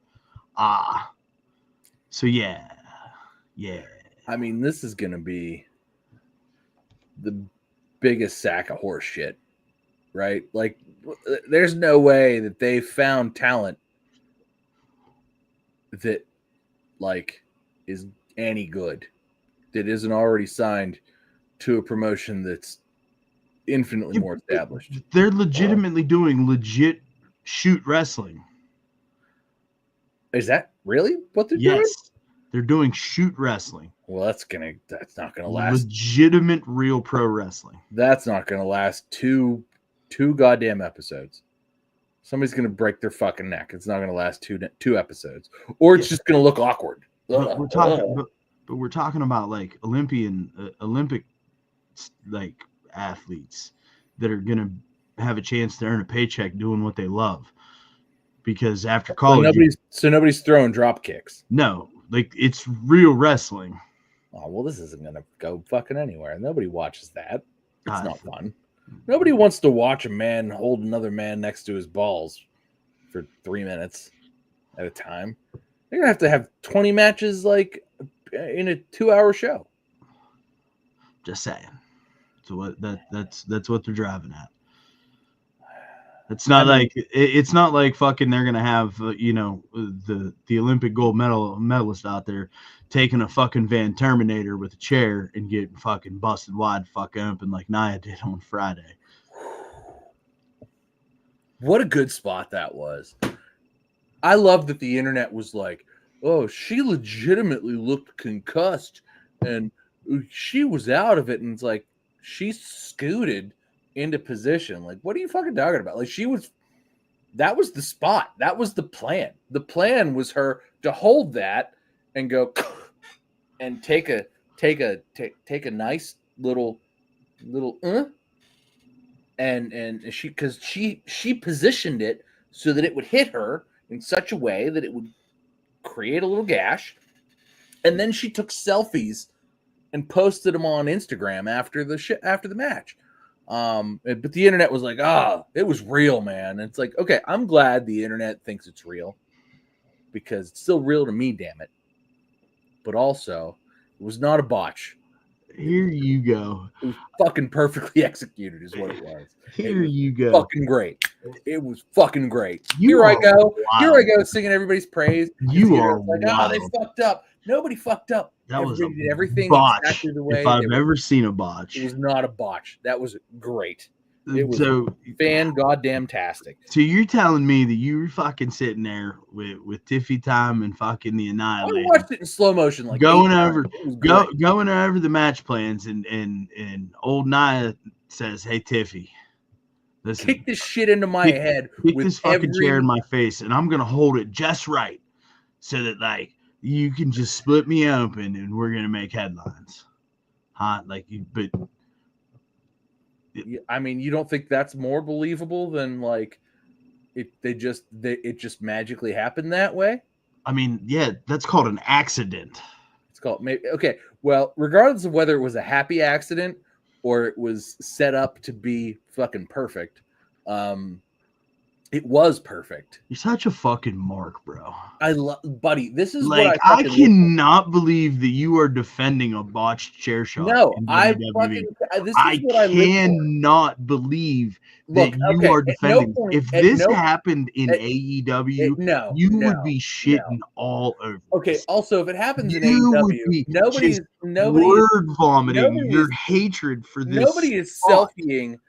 So yeah. I mean, this is going to be the biggest sack of horse shit, right? Like, there's no way that they found talent that, like, is any good, that isn't already signed to a promotion that's infinitely more established. They're legitimately doing legit shoot wrestling. Is that really what they're doing? Yes, they're doing shoot wrestling. Well, that's not gonna last. Legitimate, real pro wrestling. That's not gonna last two goddamn episodes. Somebody's gonna break their fucking neck. It's not gonna last two episodes, or it's just gonna look awkward. But we're talking about like Olympic like athletes that are gonna have a chance to earn a paycheck doing what they love. Because after college, nobody's throwing drop kicks. No, like it's real wrestling. Oh well, this isn't gonna go fucking anywhere. Nobody watches that. It's not fun. Nobody wants to watch a man hold another man next to his balls for 3 minutes at a time. They're gonna have 20 matches like in a 2-hour show. Just saying. So that's what they're driving at. It's not like fucking they're gonna have the Olympic gold medalist out there taking a fucking Van Terminator with a chair and getting fucking busted wide fuck open like Nia did on Friday. What a good spot that was. I love that the internet was like, oh, she legitimately looked concussed and she was out of it, and it's like she scooted into position. Like, what are you fucking talking about? Like, that was the spot. That was the plan. The plan was her to hold that and go and take a nice little and she positioned it so that it would hit her in such a way that it would create a little gash, and then she took selfies and posted them on Instagram after the match. But the internet was like, it was real, man. And it's like, okay, I'm glad the internet thinks it's real because it's still real to me, damn it. But also, it was not a botch. Here you go. It was fucking perfectly executed is what it was. You go. Fucking great. It was fucking great. Here I go singing everybody's praise. You are like, wild. They fucked up. Nobody fucked up. That was everything botch. Exactly the way if I've ever seen a botch. It was not a botch. That was great. It was fan goddamn tastic. So you're telling me that you were fucking sitting there with Tiffy Time and fucking the Annihilator. I watched it in slow motion, like going over the match plans, and old Nia says, "Hey Tiffy, listen, kick this shit into my head. Kick this fucking chair in my face, and I'm gonna hold it just right, so that like you can just split me open, and we're gonna make headlines." Huh? Like you, but. I mean, you don't think that's more believable than like it just magically happened that way? I mean, yeah, that's called an accident. It's called maybe okay. Well, regardless of whether it was a happy accident or it was set up to be fucking perfect, it was perfect. You're such a fucking mark, bro. I love, buddy. This is like what I cannot believe that you are defending a botched chair shot. No, I cannot believe that you are defending. If this happened in AEW, you would be shitting all over. Okay. Also, if it happens in AEW, nobody's word vomiting your hatred for this. Nobody is selfieing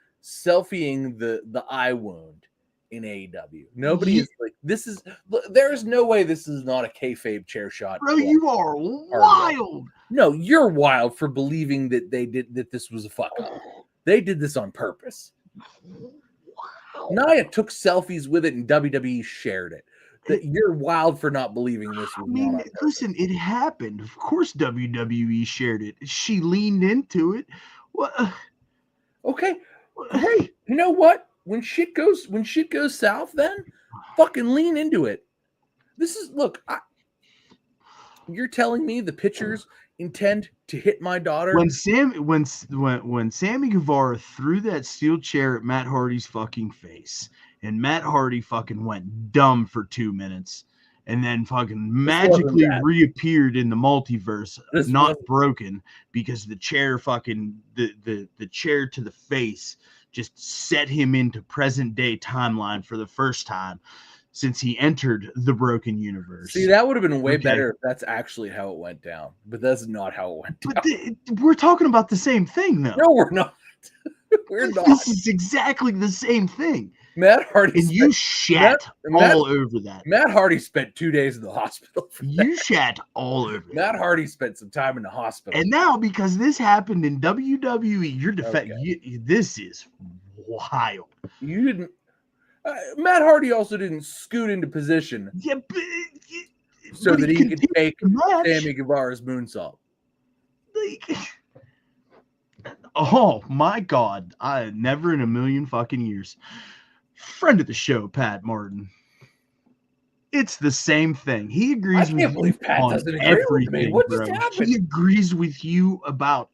the eye wound in AEW. Nobody is like, this is, there is no way this is not a kayfabe chair shot. Bro, you are wild. No, you're wild for believing that that this was a fuck up. They did this on purpose. Wow. Nia took selfies with it and WWE shared it. That you're wild for not believing this was not listen, it happened. Of course WWE shared it. She leaned into it. What? Okay. Hey, you know what? When shit goes south, then fucking lean into it. This is you're telling me the pitchers intend to hit my daughter? When Sammy Guevara threw that steel chair at Matt Hardy's fucking face, and Matt Hardy fucking went dumb for 2 minutes, and then fucking magically reappeared in the multiverse, broken, because the chair fucking the chair to the face just set him into present day timeline for the first time since he entered the broken universe. See, that would have been way better if that's actually how it went down, but that's not how it went down. But we're talking about the same thing, though. No, we're not. We're not. This is exactly the same thing. Matt Hardy and you shat all over that. Matt Hardy spent 2 days in the hospital. You shat all over that. Matt Hardy spent some time in the hospital. And now, because this happened in WWE, you're defending. This is wild. You didn't. Matt Hardy also didn't scoot into position. Yeah, so that he could take Sammy Guevara's moonsault. Oh my God! I never in a million fucking years. Friend of the show, Pat Martin. It's the same thing. He agrees with you on everything, bro. He agrees with you about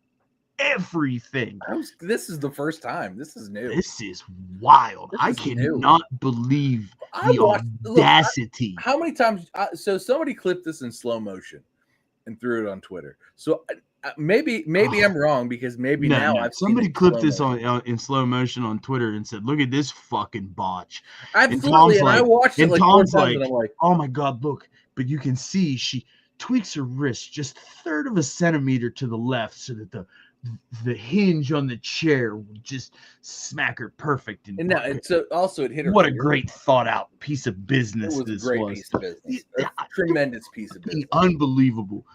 everything. This is the first time. This is new. This is wild. I cannot believe the audacity. How many times? So somebody clipped this in slow motion and threw it on Twitter. So maybe I'm wrong, because I've somebody clipped this in slow motion on Twitter and said, "Look at this fucking botch." Absolutely, and I watched it like 4 times, and I'm like, "Oh my God, look!" But you can see she tweaks her wrist just 1/3 of a centimeter to the left, so that the hinge on the chair would just smack her perfect. And so also it hit her. What a great thought out piece of business this was. Piece of business. Tremendous piece of business. Unbelievable.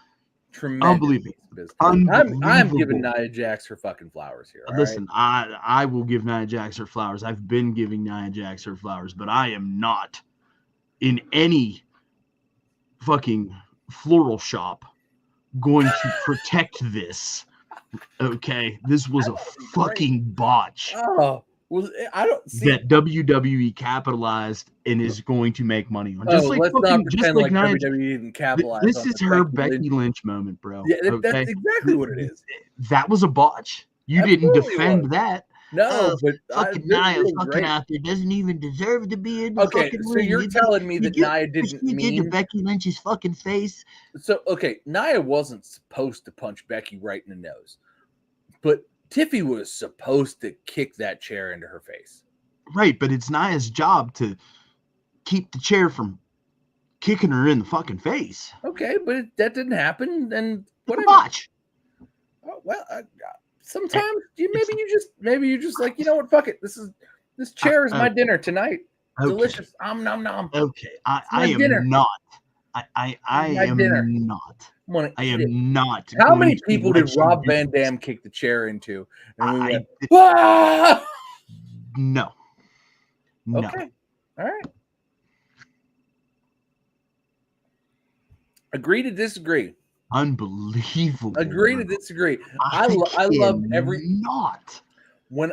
Tremendous business. I'm giving Nia Jax her fucking flowers here. Listen, right? I will give Nia Jax her flowers. I've been giving Nia Jax her flowers, but I am not in any fucking floral shop going to protect this. Okay, this was a fucking botch. Oh, well, I don't see that WWE capitalized and is going to make money on. Let's not pretend like WWE didn't capitalize. This is her Becky Lynch moment, bro. Yeah, that's exactly what it is. That was a botch. You didn't defend that. No, but fucking Nia fucking out there doesn't even deserve to be in the fucking ring. So you're telling me that Nia didn't mean to Becky Lynch's fucking face? So Nia wasn't supposed to punch Becky right in the nose, but Tiffy was supposed to kick that chair into her face. Right, but it's Nia's job to keep the chair from kicking her in the fucking face. Okay, but that didn't happen, and whatever. Watch. Oh, well, sometimes maybe you just like, you know what? Fuck it. This chair is my dinner tonight. Okay. Delicious. Nom nom. Okay, I am not. I am not. I am not. How many people did Rob Van Dam kick the chair into? And we went, ah! No. Okay. All right. Agree to disagree. Unbelievable. Agree to disagree. I love every not. When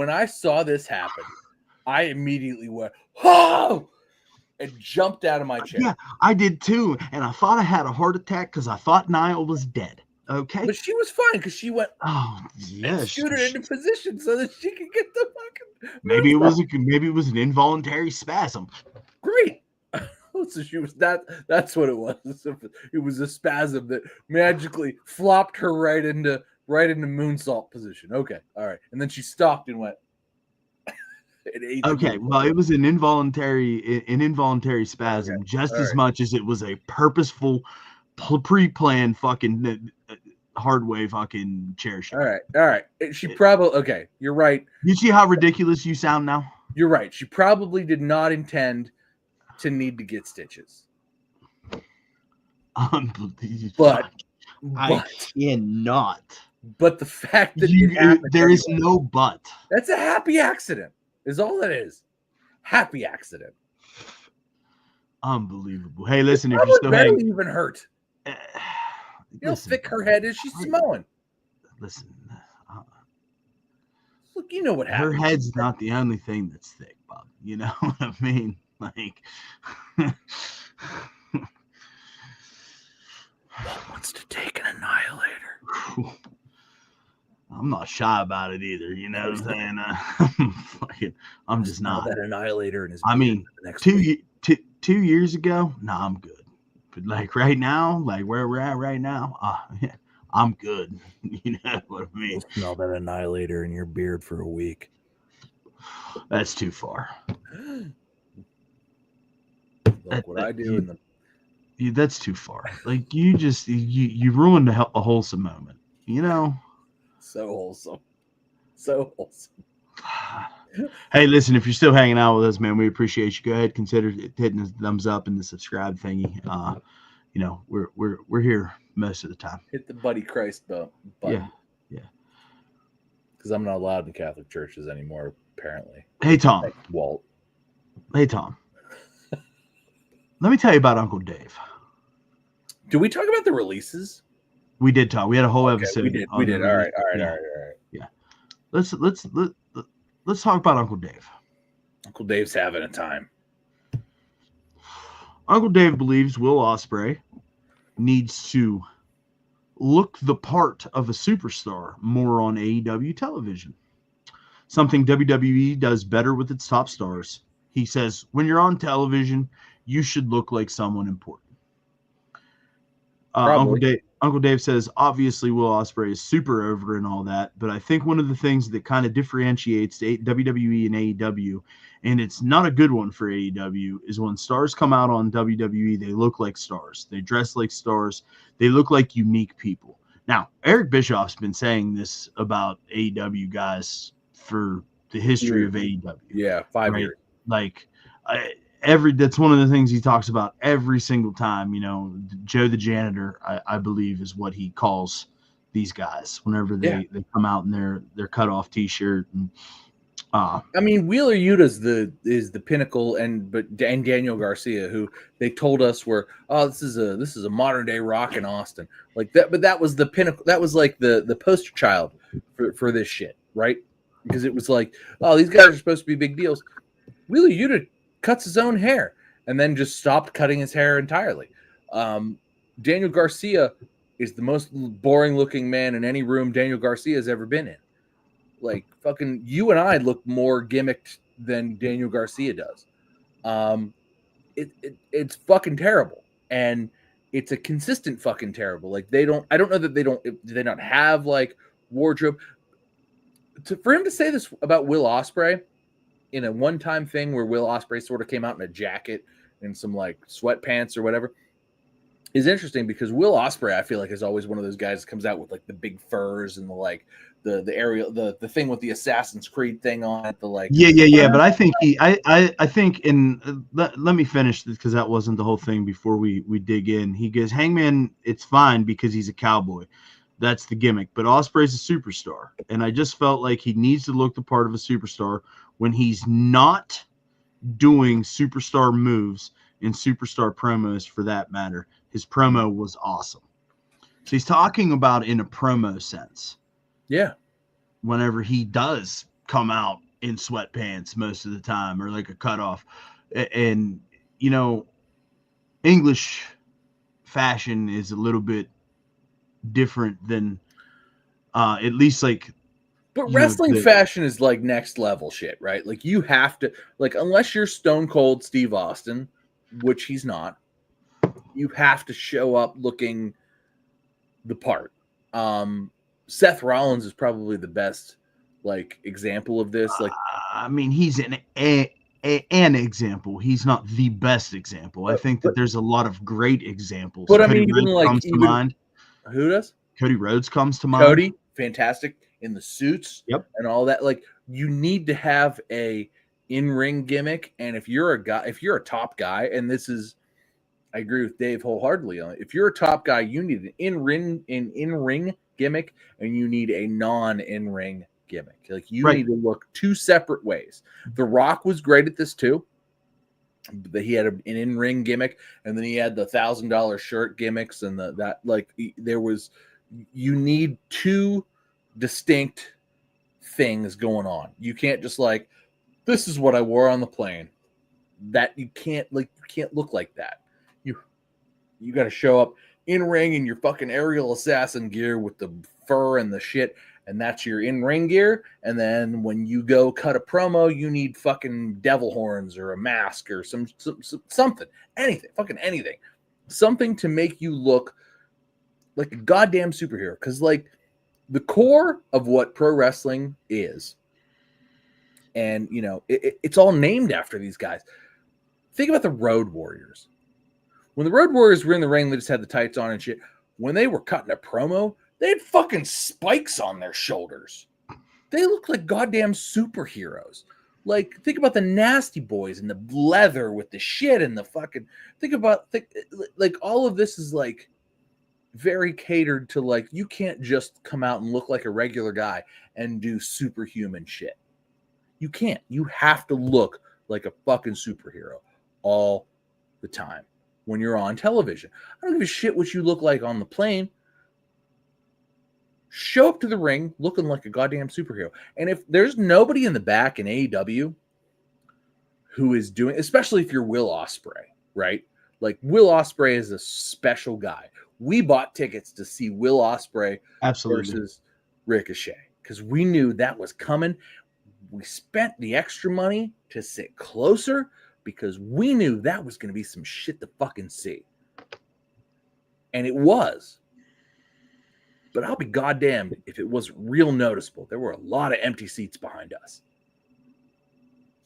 I saw this happen, I immediately went, oh! and jumped out of my chair. Yeah, I did too. And I thought I had a heart attack because I thought Niall was dead. Okay. But she was fine because she went yes, and scooted into position so that she could get the fucking maybe it was an involuntary spasm. Great. So she was that's what it was. It was a spasm that magically flopped her right into moonsault position. Okay. All right. And then she stopped and went. Okay, well, it was an involuntary spasm, just as much as it was a purposeful, pre-planned fucking hard way fucking chair shot. All right. She probably okay. You're right. You see how ridiculous you sound now? You're right. She probably did not intend to need to get stitches. Unbelievable. But I cannot. But the fact that there is no but. That's a happy accident. Is all it is. Happy accident. Unbelievable. Hey, listen, if you're still barely even hurt. You know how thick her head is? She's Samoan. Listen. Look, you know what happens. Her head's not the only thing that's thick, Bob. You know what I mean? Like, Bob wants to take an annihilator. I'm not shy about it either. You know what I'm saying? I'm just not. That annihilator in his. I mean, 2 years ago, I'm good. But like right now, like where we're at right now, I'm good. You know what I mean? You'll smell that annihilator in your beard for a week. That's too far. Look what I do in the. That's too far. Like you just you ruined a wholesome moment. You know. So wholesome. So wholesome. Hey, listen, if you're still hanging out with us, man, we appreciate you. Go ahead, consider hitting the thumbs up and the subscribe thingy. You know, we're here most of the time. Hit the Buddy Christ button. Yeah. Because I'm not allowed in Catholic churches anymore, apparently. Hey, Tom. Like Walt. Hey, Tom. Let me tell you about Uncle Dave. Did we talk about the releases? We did talk. We had a whole episode. We did. All right. Yeah. Let's talk about Uncle Dave. Uncle Dave's having a time. Uncle Dave believes Will Ospreay needs to look the part of a superstar more on AEW television. Something WWE does better with its top stars. He says, when you're on television, you should look like someone important. Uncle Dave says, obviously, Will Ospreay is super over and all that, but I think one of the things that kind of differentiates WWE and AEW, and it's not a good one for AEW, is when stars come out on WWE, they look like stars. They dress like stars. They look like unique people. Now, Eric Bischoff's been saying this about AEW guys for the history of AEW. Yeah, 5 years. Like, that's one of the things he talks about every single time. You know, Joe the janitor, I believe, is what he calls these guys whenever they come out in their cutoff T-shirt. And I mean, Wheeler Yuta is the pinnacle, and Daniel Garcia, who they told us were this is a modern day Rock in Austin, like that. But that was the pinnacle. That was like the poster child for this shit, right? Because it was like, these guys are supposed to be big deals. Wheeler Yuta cuts his own hair and then just stopped cutting his hair entirely. Daniel Garcia is the most boring looking man in any room Daniel Garcia has ever been in. Like, fucking you and I look more gimmicked than Daniel Garcia does. It's fucking terrible. And it's a consistent fucking terrible. Like, I don't know that do they not have like wardrobe for him to say this about Will Ospreay in a one-time thing where Will Ospreay sort of came out in a jacket and some like sweatpants or whatever is interesting, because Will Ospreay, I feel like, is always one of those guys that comes out with like the big furs and the like the aerial the thing with the Assassin's Creed thing on it, the like But I think I think let me finish this, because that wasn't the whole thing before we dig in. He goes, Hangman, it's fine because he's a cowboy. That's the gimmick. But Ospreay's a superstar, and I just felt like he needs to look the part of a superstar when he's not doing superstar moves and superstar promos for that matter. His promo was awesome. So he's talking about in a promo sense. Yeah. Whenever he does come out in sweatpants most of the time, or like a cutoff. And English fashion is a little bit different than at least like. But wrestling fashion is like next level shit, right? Like you have to, like, unless you're Stone Cold Steve Austin, which he's not, you have to show up looking the part. Seth Rollins is probably the best like example of this. Like, I mean, he's an example. He's not the best example. I think that there's a lot of great examples. But Cody Rhodes comes to mind. Who does? Cody Rhodes comes to mind. Cody, fantastic in the suits, yep, and all that. Like, you need to have a in-ring gimmick, and if you're a top guy, and this is, I agree with Dave wholeheartedly on it. If you're a top guy, you need an in-ring gimmick, and you need a non-in-ring gimmick. Like, you need to look two separate ways. The Rock was great at this too. He had an in-ring gimmick, and then he had the $1,000 shirt gimmicks, and you need two distinct things going on. You can't just like, this is what I wore on the plane. That you can't look like that. You got to show up in ring in your fucking aerial assassin gear with the fur and the shit, and that's your in-ring gear. And then when you go cut a promo, you need fucking devil horns or a mask or something, anything, something to make you look like a goddamn superhero. Because like the core of what pro wrestling is, and it's all named after these guys. Think about the Road Warriors. When the Road Warriors were in the ring, they just had the tights on and shit. When they were cutting a promo, they had fucking spikes on their shoulders. They look like goddamn superheroes. Like, think about the Nasty Boys and the leather with the shit and the fucking. Like, all of this is like very catered to, like, you can't just come out and look like a regular guy and do superhuman shit. You can't. You have to look like a fucking superhero all the time when you're on television. I don't give a shit what you look like on the plane. Show up to the ring looking like a goddamn superhero. And if there's nobody in the back in AEW who is doing, especially if you're Will Ospreay, right? Like, Will Ospreay is a special guy. We bought tickets to see Will Ospreay versus Ricochet because we knew that was coming. We spent the extra money to sit closer because we knew that was going to be some shit to fucking see. And it was. But I'll be goddamned if it was real noticeable. There were a lot of empty seats behind us.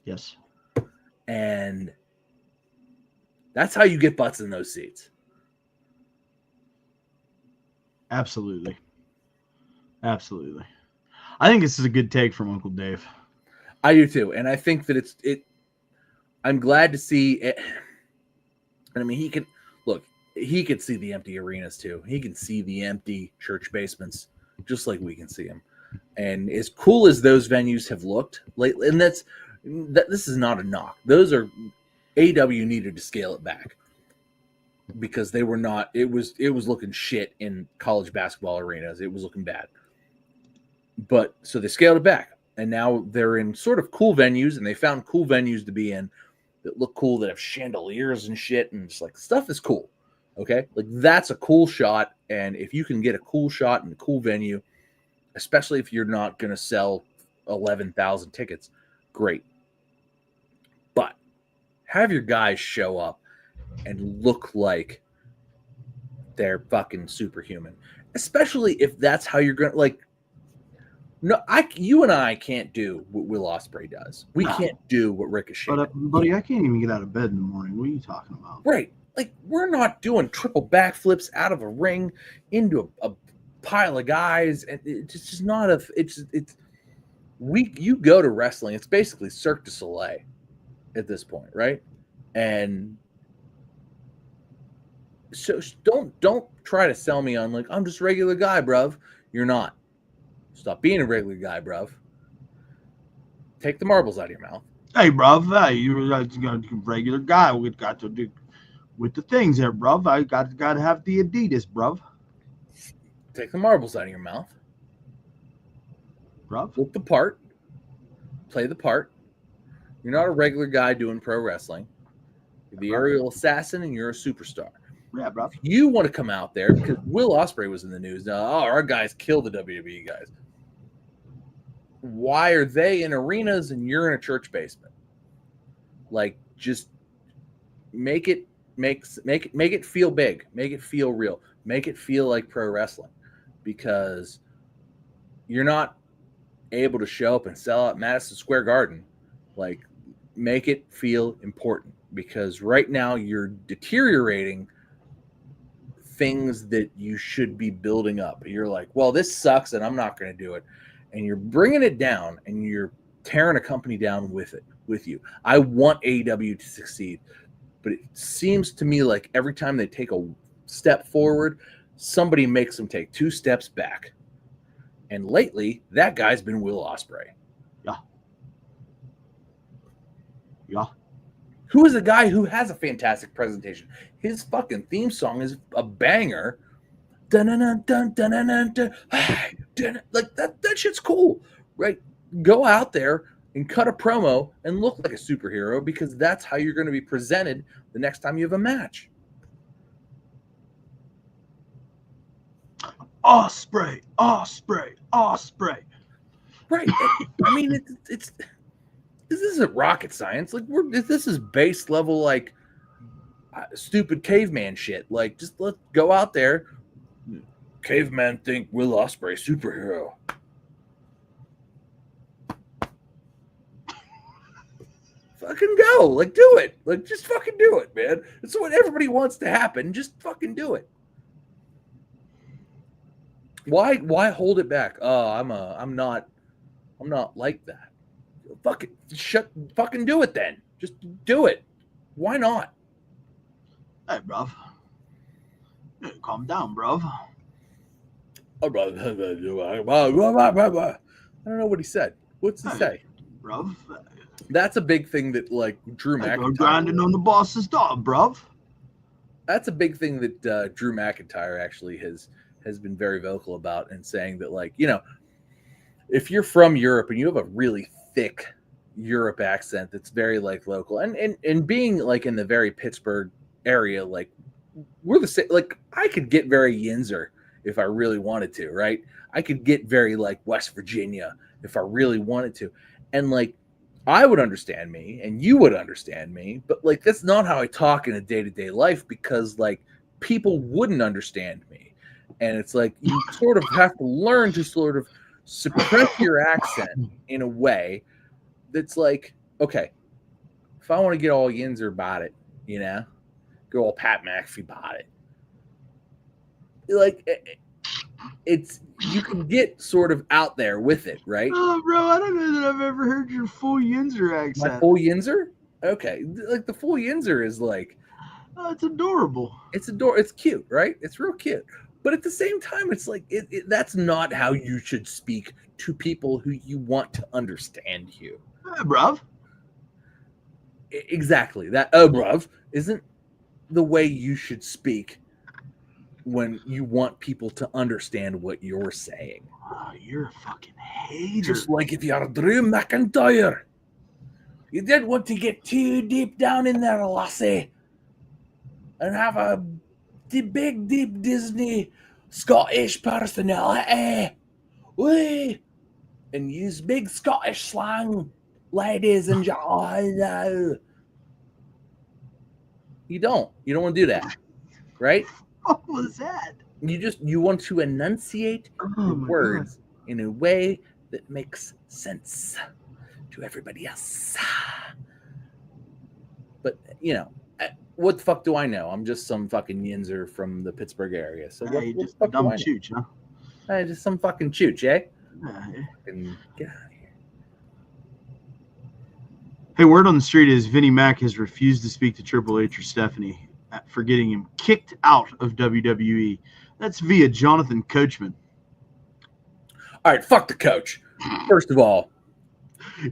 Yes. And that's how you get butts in those seats. Absolutely. Absolutely. I think this is a good take from Uncle Dave. I do too. And I think that I'm glad to see it. And I mean, he could see the empty arenas too. He can see the empty church basements just like we can see them. And as cool as those venues have looked lately, and this is not a knock. Those are AEW needed to scale it back because they were not. It was looking shit in college basketball arenas. It was looking bad. But so they scaled it back. And now they're in sort of cool venues, and they found cool venues to be in that look cool, that have chandeliers and shit, and just like stuff is cool. Okay? Like, that's a cool shot. And if you can get a cool shot in a cool venue, especially if you're not going to sell 11,000 tickets, great. But have your guys show up and look like they're fucking superhuman, especially if that's how you're going to, like, no, you and I can't do what Will Ospreay does. We can't do what Ricochet does. Buddy, I can't even get out of bed in the morning. What are you talking about? Right. Like, we're not doing triple backflips out of a ring into a pile of guys. And it's just not you go to wrestling. It's basically Cirque du Soleil at this point, right? And so don't try to sell me on, like, I'm just a regular guy, bruv. You're not. Stop being a regular guy, bruv. Take the marbles out of your mouth. Hey, bruv. Hey, you're a regular guy. We got to do with the things there, bruv. I got to have the Adidas, bruv. Take the marbles out of your mouth. Bruv. Look the part. Play the part. You're not a regular guy doing pro wrestling. You're the aerial assassin, and you're a superstar. Yeah, bro. If you want to come out there, because Will Ospreay was in the news. Our guys killed the WWE guys. Why are they in arenas and you're in a church basement? Like, just make it feel big, make it feel real, make it feel like pro wrestling, because you're not able to show up and sell out Madison Square Garden. Like, make it feel important, because right now you're deteriorating things that you should be building up. You're like, well, this sucks and I'm not going to do it. And you're bringing it down and you're tearing a company down with you. I want AEW to succeed, but it seems to me like every time they take a step forward, somebody makes them take 2 steps back. And lately, that guy's been Will Ospreay. Yeah. Who is a guy who has a fantastic presentation? His fucking theme song is a banger. Like that shit's cool, right? Go out there and cut a promo and look like a superhero, because that's how you're going to be presented the next time you have a match. Ospreay. Right. I mean, it's this isn't rocket science. Like, this is base level, like, stupid caveman shit. Like, just let's go out there. Caveman think Will Ospreay superhero. Fucking go. Like, do it. Like, just fucking do it, man. It's what everybody wants to happen. Just fucking do it. Why hold it back? Oh, I'm not like that. Fucking do it then. Just do it. Why not? Hey, bruv. Calm down, bruv. I don't know what he said. What's he say? Bruv. That's a big thing that, like, Drew McIntyre. Grinding on the boss's dog, bruv. That's a big thing that Drew McIntyre actually has been very vocal about, and saying that, like, you know, if you're from Europe and you have a really thick Europe accent that's very, like, local, and being, like, in the very Pittsburgh area, like, we're the same. Like, I could get very Yinzer if I really wanted to, right? I could get very, like, West Virginia if I really wanted to, and, like, I would understand me and you would understand me, but, like, that's not how I talk in a day-to-day life, because, like, people wouldn't understand me. And it's like, you sort of have to learn to sort of suppress your accent in a way that's like, okay, if I want to get all Yinzer about it, you know, go all Pat McAfee about it, like, it's, you can get sort of out there with it, right? Oh, bro, I don't know that I've ever heard your full Yinzer accent. My full Yinzer? Okay, like, the full Yinzer is like, oh, it's adorable. It's cute, right? It's real cute. But at the same time, it's like, that's not how you should speak to people who you want to understand you. Bruv. Exactly. That, bruv, isn't the way you should speak when you want people to understand what you're saying. Oh, you're a fucking hater. Just like if you're Drew McIntyre. You didn't want to get too deep down in there, lassie, and have a big, deep Disney Scottish personality. Wee! And use big Scottish slang, ladies and gentlemen. You don't want to do that, right? What was that? You want to enunciate the words in a way that makes sense to everybody else. But, you know, what the fuck do I know? I'm just some fucking Yinzer from the Pittsburgh area. So what just a dumb chooch, huh? Hey, just some fucking chooch, eh? Fucking get out of here. Hey, word on the street is Vinnie Mac has refused to speak to Triple H or Stephanie for getting him kicked out of WWE. That's via Jonathan Coachman. All right, fuck the coach. First of all,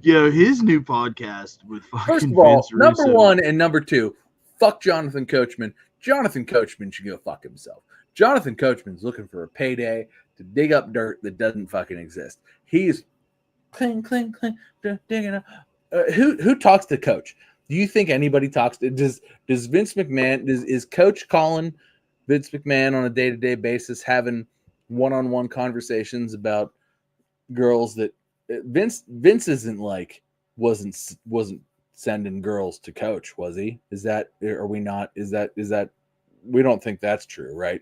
his new podcast with fucking first of all, Vince number Russo. one and number two, fuck Jonathan Coachman. Jonathan Coachman should go fuck himself. Jonathan Coachman's looking for a payday to dig up dirt that doesn't fucking exist. He's cling, digging up. Who talks to Coach? Do you think anybody talks? Does Vince McMahon is Coach calling Vince McMahon on a day-to-day basis, having one-on-one conversations about girls that Vince isn't like wasn't sending girls to Coach, was he? Is that, are we not? Is that we don't think that's true, right?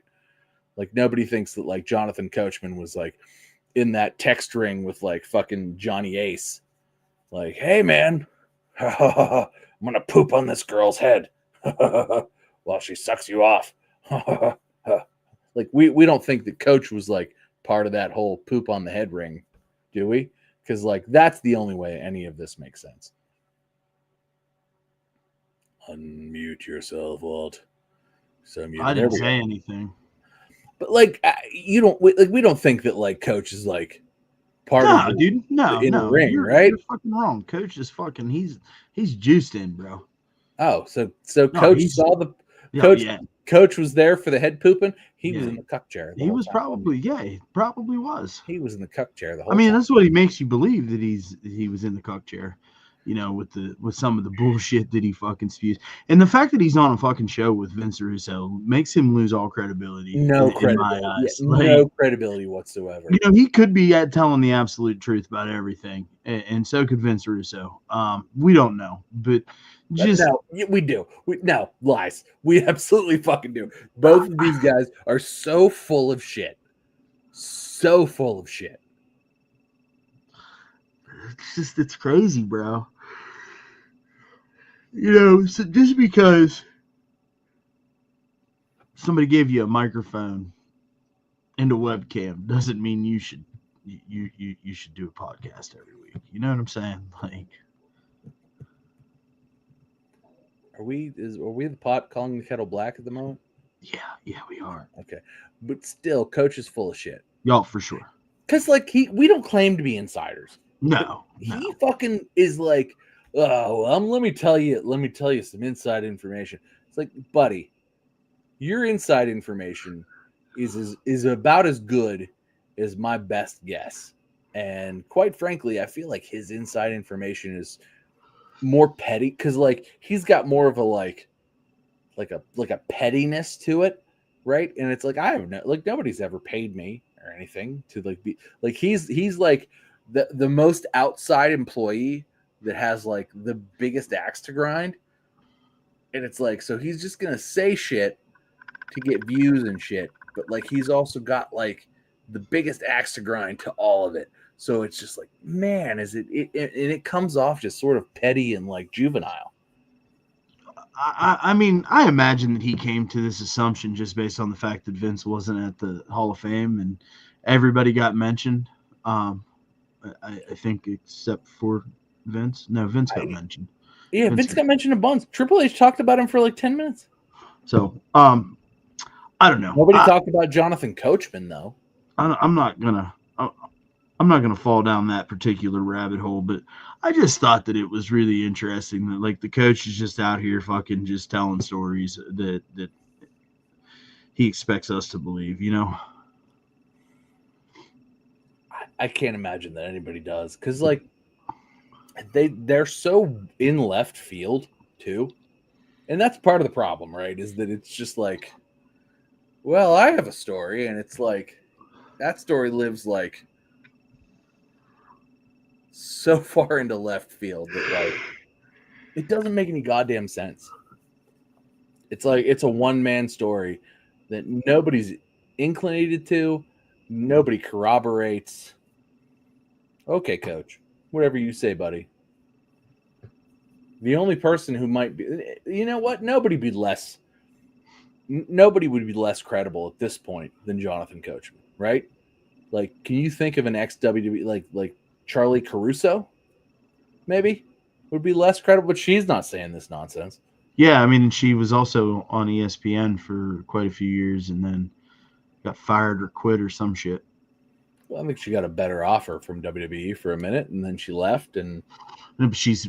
Like nobody thinks that like Jonathan Coachman was like in that text ring with like fucking Johnny Ace, like, hey man, I'm gonna poop on this girl's head while she sucks you off. Like we don't think that Coach was like part of that whole poop on the head ring, do we? Because like that's the only way any of this makes sense. Unmute yourself, Walt. So I didn't say anything. But like we don't think that like Coach is like part of the, dude. No, in the ring, right? You're fucking wrong. Coach is fucking. He's juiced in, bro. Oh, so Coach saw the Coach. Yeah. Coach was there for the head pooping. He was in the cuck chair. He was probably he probably was. He was in the cuck chair the whole time. I mean, that's what he makes you believe, that he was in the cuck chair. You know, with some of the bullshit that he fucking spews. And the fact that he's on a fucking show with Vince Russo makes him lose all credibility. No credibility. In my eyes. Yeah, no credibility whatsoever. You know, he could be telling the absolute truth about everything. And so could Vince Russo. We don't know. But no, we do. No, lies. We absolutely fucking do. Both of these guys are so full of shit. So full of shit. It's crazy, bro. You know, so just because somebody gave you a microphone and a webcam doesn't mean you should do a podcast every week. You know what I'm saying? Like, are we the pot calling the kettle black at the moment? Yeah, we are. Okay, but still, Coach is full of shit. Y'all for sure. Because like we don't claim to be insiders. No. He fucking is like, oh, let me tell you some inside information. It's like, buddy, your inside information is about as good as my best guess. And quite frankly, I feel like his inside information is more petty because like he's got more of a like a pettiness to it, right? And it's like, I have no, like nobody's ever paid me or anything to like be like he's like the most outside employee that has like the biggest axe to grind. And it's like, so he's just gonna say shit to get views and shit, but like he's also got like the biggest axe to grind to all of it. So it's just like, man, and it comes off just sort of petty and like juvenile. I mean, I imagine that he came to this assumption just based on the fact that Vince wasn't at the Hall of Fame and everybody got mentioned. I think except for Vince. No, Vince got mentioned. Yeah, Vince got mentioned a bunch. Triple H talked about him for like 10 minutes. So, I don't know. Nobody talked about Jonathan Coachman though. I'm not gonna fall down that particular rabbit hole, but I just thought that it was really interesting that like the coach is just out here fucking just telling stories that he expects us to believe, you know. I can't imagine that anybody does, because like they're so in left field too, and that's part of the problem, right? Is that it's just like, well, I have a story, and it's like that story lives like so far into left field that like it doesn't make any goddamn sense. It's like it's a one-man story that nobody's inclinated to, nobody corroborates. Okay, Coach, whatever you say, buddy. The only person who might be, you know what? Nobody would be less credible at this point than Jonathan Coachman, right? Like, can you think of an ex-WWE like Charlie Caruso? Maybe would be less credible, but she's not saying this nonsense. Yeah, I mean, she was also on ESPN for quite a few years, and then got fired or quit or some shit. Well, I think she got a better offer from WWE for a minute, and then she left. And she's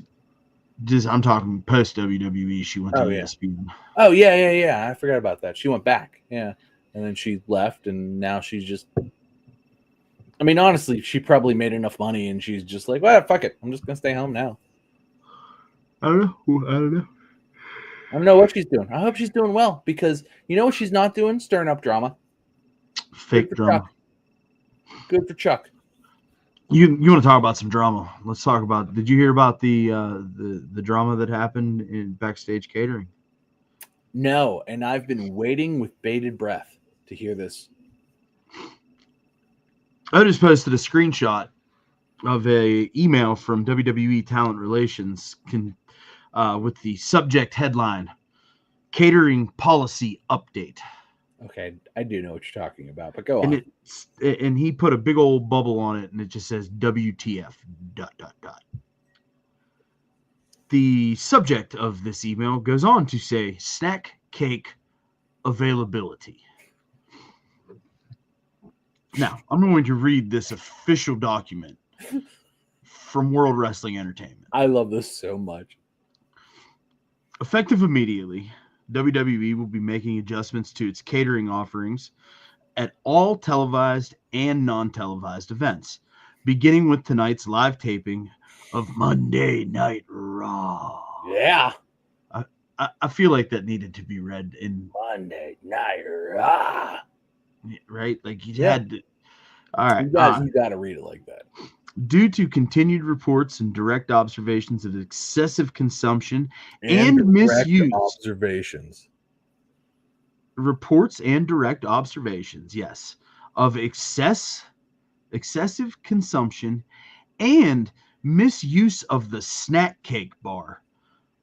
just, I'm talking post WWE. She went to ESPN. Oh yeah. I forgot about that. She went back. Yeah. And then she left, and now she's just, I mean, honestly, she probably made enough money, and she's just like, well, fuck it. I'm just going to stay home now. I don't know. I don't know what she's doing. I hope she's doing well, because you know what she's not doing? Stirring up drama. Fake drama. Chuck. Good for Chuck. You want to talk about some drama? Let's talk about. Did you hear about the drama that happened in backstage catering? No, and I've been waiting with bated breath to hear this. I just posted a screenshot of a email from WWE Talent Relations with the subject headline, "Catering Policy Update." Okay, I do know what you're talking about, but go on. And he put a big old bubble on it, and it just says WTF ... The subject of this email goes on to say snack cake availability. Now, I'm going to read this official document from World Wrestling Entertainment. I love this so much. Effective immediately, WWE will be making adjustments to its catering offerings at all televised and non-televised events, beginning with tonight's live taping of Monday Night Raw. Yeah. I feel like that needed to be read in Monday Night Raw. Right? Like you had to. All right. You got to read it like that. Due to continued reports and direct observations of excessive consumption and misuse. Reports and direct observations, yes, of excessive consumption and misuse of the snack cake bar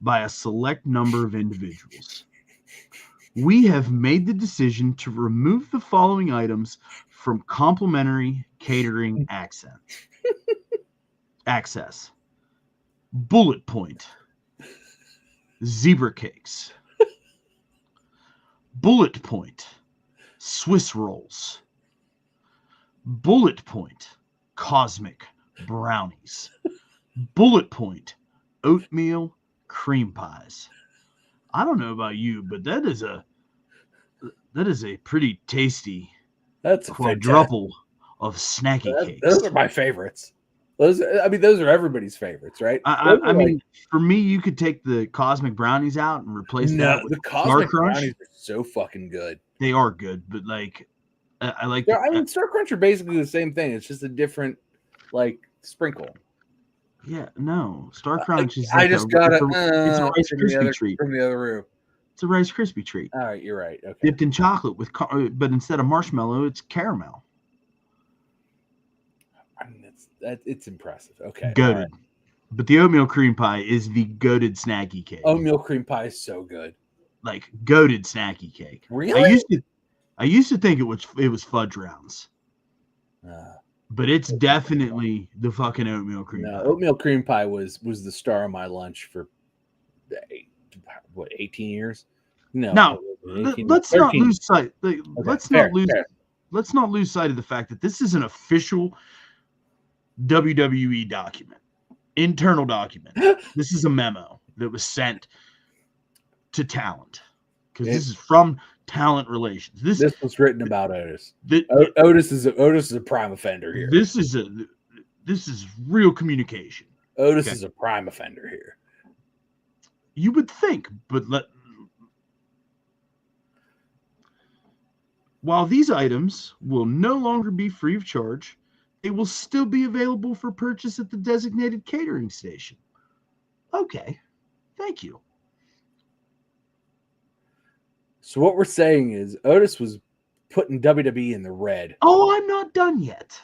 by a select number of individuals. We have made the decision to remove the following items from complimentary catering access. Bullet Point zebra cakes. Bullet Point Swiss rolls. Bullet Point cosmic brownies. Bullet Point oatmeal cream pies. I don't know about you, but that is a pretty tasty quadruple of snacky cakes. Those are my favorites. Those are everybody's favorites, right? I mean, for me, you could take the cosmic brownies out and replace that with the cosmic brownies are so fucking good. They are good, but like, I like. Star Crunch are basically the same thing. It's just a different, like, sprinkle. Yeah, no, Star Crunch is. I just got it. It's a Rice Krispie treat from the other room. It's a Rice Krispie treat. All right, you're right. Okay. Dipped in chocolate but instead of marshmallow, it's caramel. I mean, it's impressive. Okay. Goated. Right. But the oatmeal cream pie is the goated snacky cake. Oatmeal cream pie is so good. Like goated snacky cake. Really? I used to think it was fudge rounds. But it's definitely the fucking oatmeal cream pie. Oatmeal cream pie was the star of my lunch for 18 years? No. Now, let's not lose sight. Let's not lose sight of the fact that this is an official WWE document, internal document. This is a memo that was sent to talent because this is from Talent Relations. This was written about Otis. Otis is a prime offender here. This is real communication. Otis is a prime offender here. You would think, but while these items will no longer be free of charge, they will still be available for purchase at the designated catering station. Okay, thank you. So what we're saying is Otis was putting WWE in the red. Oh, I'm not done yet.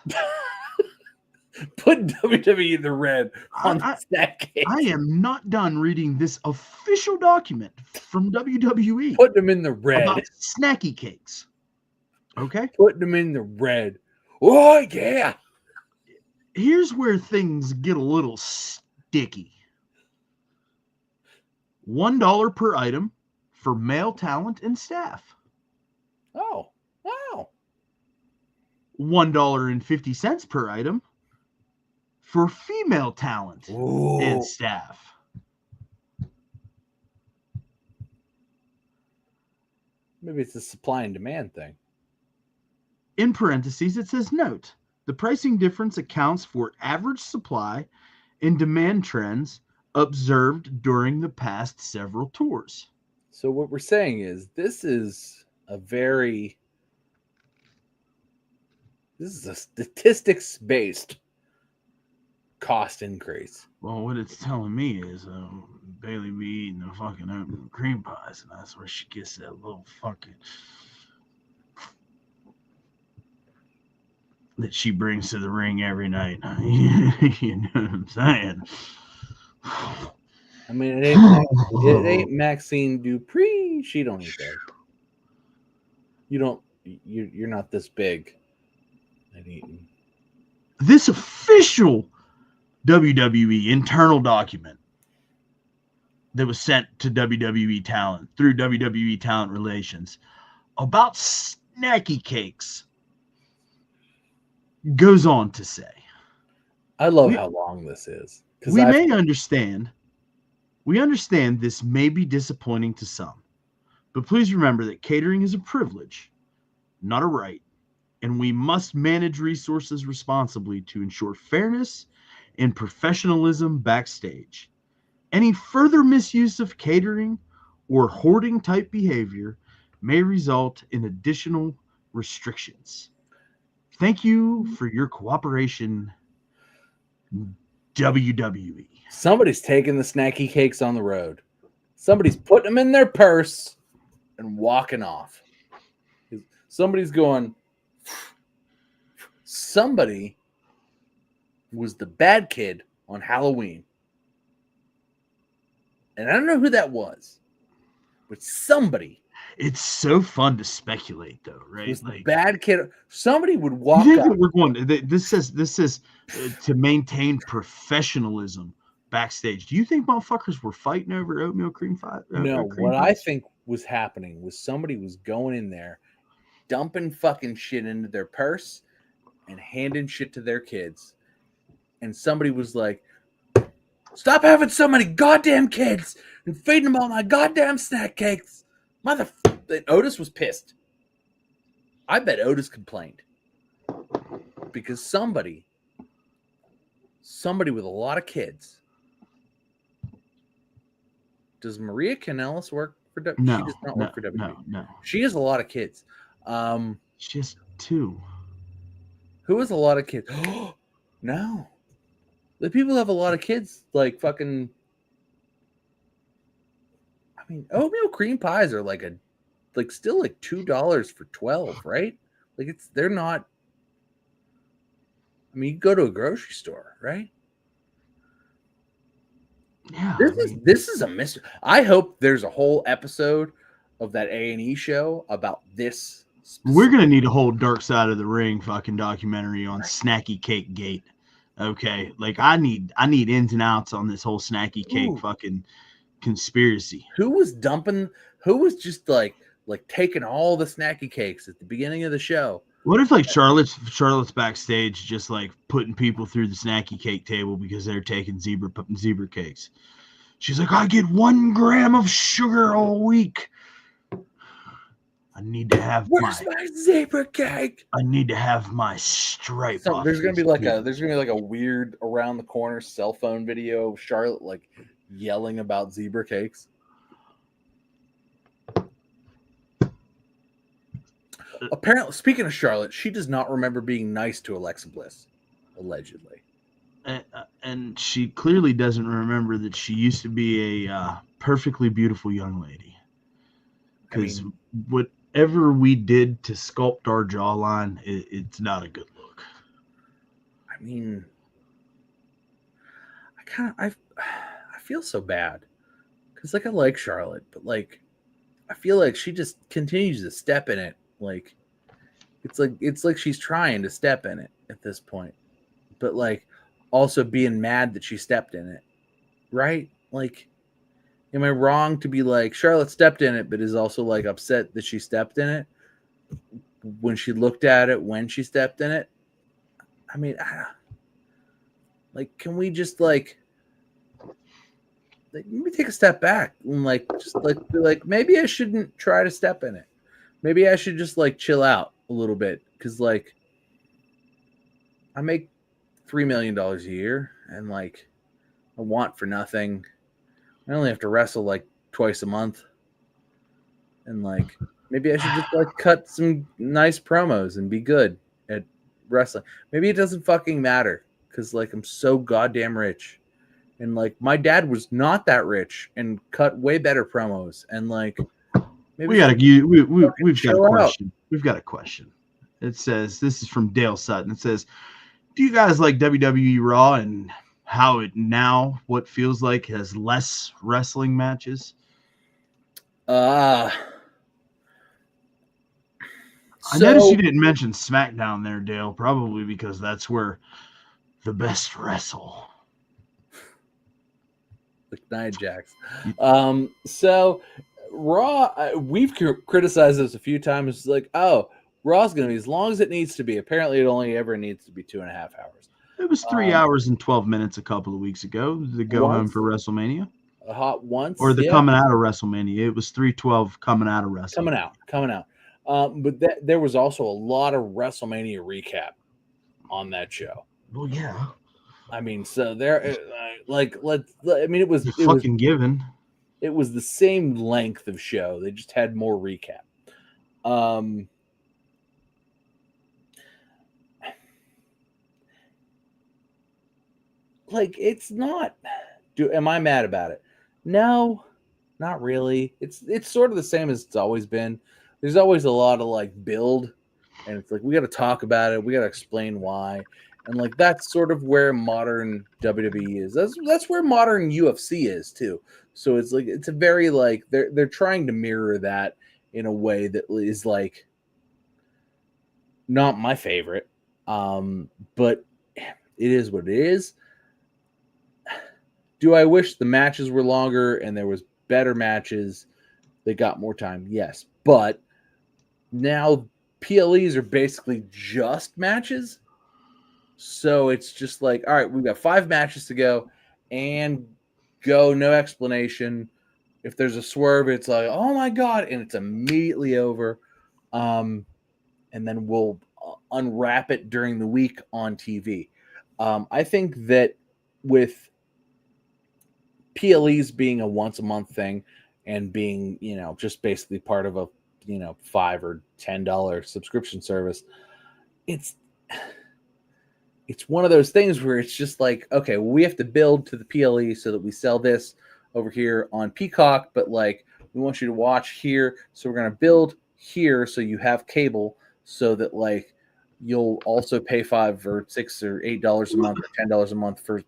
Putting WWE in the red on the snack cake. I am not done reading this official document from WWE. Putting them in the red. About snacky cakes. Okay? Putting them in the red. Oh, yeah. Here's where things get a little sticky. $1 per item for male talent and staff. Oh, wow. $1.50 per item for female talent and staff. Maybe it's a supply and demand thing. In parentheses, it says, note, the pricing difference accounts for average supply and demand trends observed during the past several tours. So what we're saying is this is a statistics-based cost increase. Well, what it's telling me is Bailey be eating the fucking oatmeal cream pies, and that's where she gets that little fucking that she brings to the ring every night. You know what I'm saying? I mean, it ain't Maxine Dupree. She don't eat that. You're not this big at eating. This official WWE internal document that was sent to WWE talent through WWE talent relations about snacky cakes goes on to say, I love how long this is. We understand this may be disappointing to some, but please remember that catering is a privilege, not a right, and we must manage resources responsibly to ensure fairness and professionalism backstage. Any further misuse of catering or hoarding type behavior may result in additional restrictions. Thank you for your cooperation, WWE. Somebody's taking the snacky cakes on the road. Somebody's putting them in their purse and walking off. Somebody's going. Somebody was the bad kid on Halloween. And I don't know who that was, but somebody. It's so fun to speculate, though, right? Was the bad kid. Somebody would walk you think up. That we're going. This says to maintain professionalism backstage. Do you think motherfuckers were fighting over oatmeal cream pie? No, what I think was happening was somebody was going in there, dumping fucking shit into their purse and handing shit to their kids. And somebody was like, stop having so many goddamn kids and feeding them all my goddamn snack cakes. Otis was pissed. I bet Otis complained. Because somebody with a lot of kids. Does Maria Kanellis work for WWE? No, she does not work for WWE. No. She has a lot of kids. She has 2. Who has a lot of kids? No. The people have a lot of kids, like fucking. I mean, oatmeal cream pies are still like $2 for 12, right? Like they're not. I mean, you go to a grocery store, right? Yeah. This is a mystery. I hope there's a whole episode of that A&E show about this. We're gonna need a whole Dark Side of the Ring fucking documentary on Snacky Cake Gate. Okay, like I need ins and outs on this whole Snacky Cake fucking conspiracy. Who was just like taking all the snacky cakes at the beginning of the show? What if like Charlotte's backstage just like putting people through the snacky cake table because they're taking zebra cakes? She's like, I get 1 gram of sugar all week. I need to have my zebra cake. I need to have my stripe. So there's gonna be like a weird around the corner cell phone video of Charlotte like yelling about zebra cakes. Apparently, speaking of Charlotte, she does not remember being nice to Alexa Bliss, allegedly. And she clearly doesn't remember that she used to be a perfectly beautiful young lady. Because whatever we did to sculpt our jawline, it's not a good look. I mean, I feel so bad. Because, like, I like Charlotte, but, like, I feel like she just continues to step in it. Like, it's like she's trying to step in it at this point. But, like, also being mad that she stepped in it. Right? Like, am I wrong to be like, Charlotte stepped in it, but is also, like, upset that she stepped in it? When she looked at it, when she stepped in it? I mean, like, can we just, like maybe take a step back and be like, maybe I shouldn't try to step in it. Maybe I should just like chill out a little bit because like I make $3 million a year and like I want for nothing. I only have to wrestle like twice a month. And like maybe I should just like cut some nice promos and be good at wrestling. Maybe it doesn't fucking matter because like I'm so goddamn rich. And like my dad was not that rich and cut way better promos. And like we've got a question. We've got a question. It says, this is from Dale Sutton. It says, do you guys like WWE Raw and how it now, what feels like, has less wrestling matches? I noticed you didn't mention SmackDown there, Dale, probably because that's where the best wrestle. Like Nia Jax. So Raw, we've criticized this a few times. It's like, oh, Raw's going to be as long as it needs to be. Apparently, it only ever needs to be 2.5 hours. It was 3 hours and 12 minutes a couple of weeks ago. The go home for WrestleMania. A hot once, or the coming out of WrestleMania. It was 3:12 coming out of WrestleMania. Coming out. But there was also a lot of WrestleMania recap on that show. Well, yeah. I mean, so there, it was fucking given. It was the same length of show. They just had more recap. Like it's not. Am I mad about it? No, not really. It's sort of the same as it's always been. There's always a lot of like build, and it's like we got to talk about it. We got to explain why, and like that's sort of where modern WWE is. That's where modern UFC is too. So it's like it's a very like they're trying to mirror that in a way that is like not my favorite, but it is what it is. Do I wish the matches were longer and there was better matches? They got more time, yes. But now PLEs are basically just matches. So it's just like, all right, we've got 5 matches to go and go, no explanation. If there's a swerve, it's like, oh my God, and it's immediately over. And then we'll unwrap it during the week on TV. I think that with PLEs being a once a month thing and being, just basically part of a, $5 or $10 subscription service, it's one of those things where it's just like, okay, well, we have to build to the PLE so that we sell this over here on Peacock, but like we want you to watch here, so we're going to build here so you have cable so that like you'll also pay $5 or $6 or $8 a month or $10 a month for.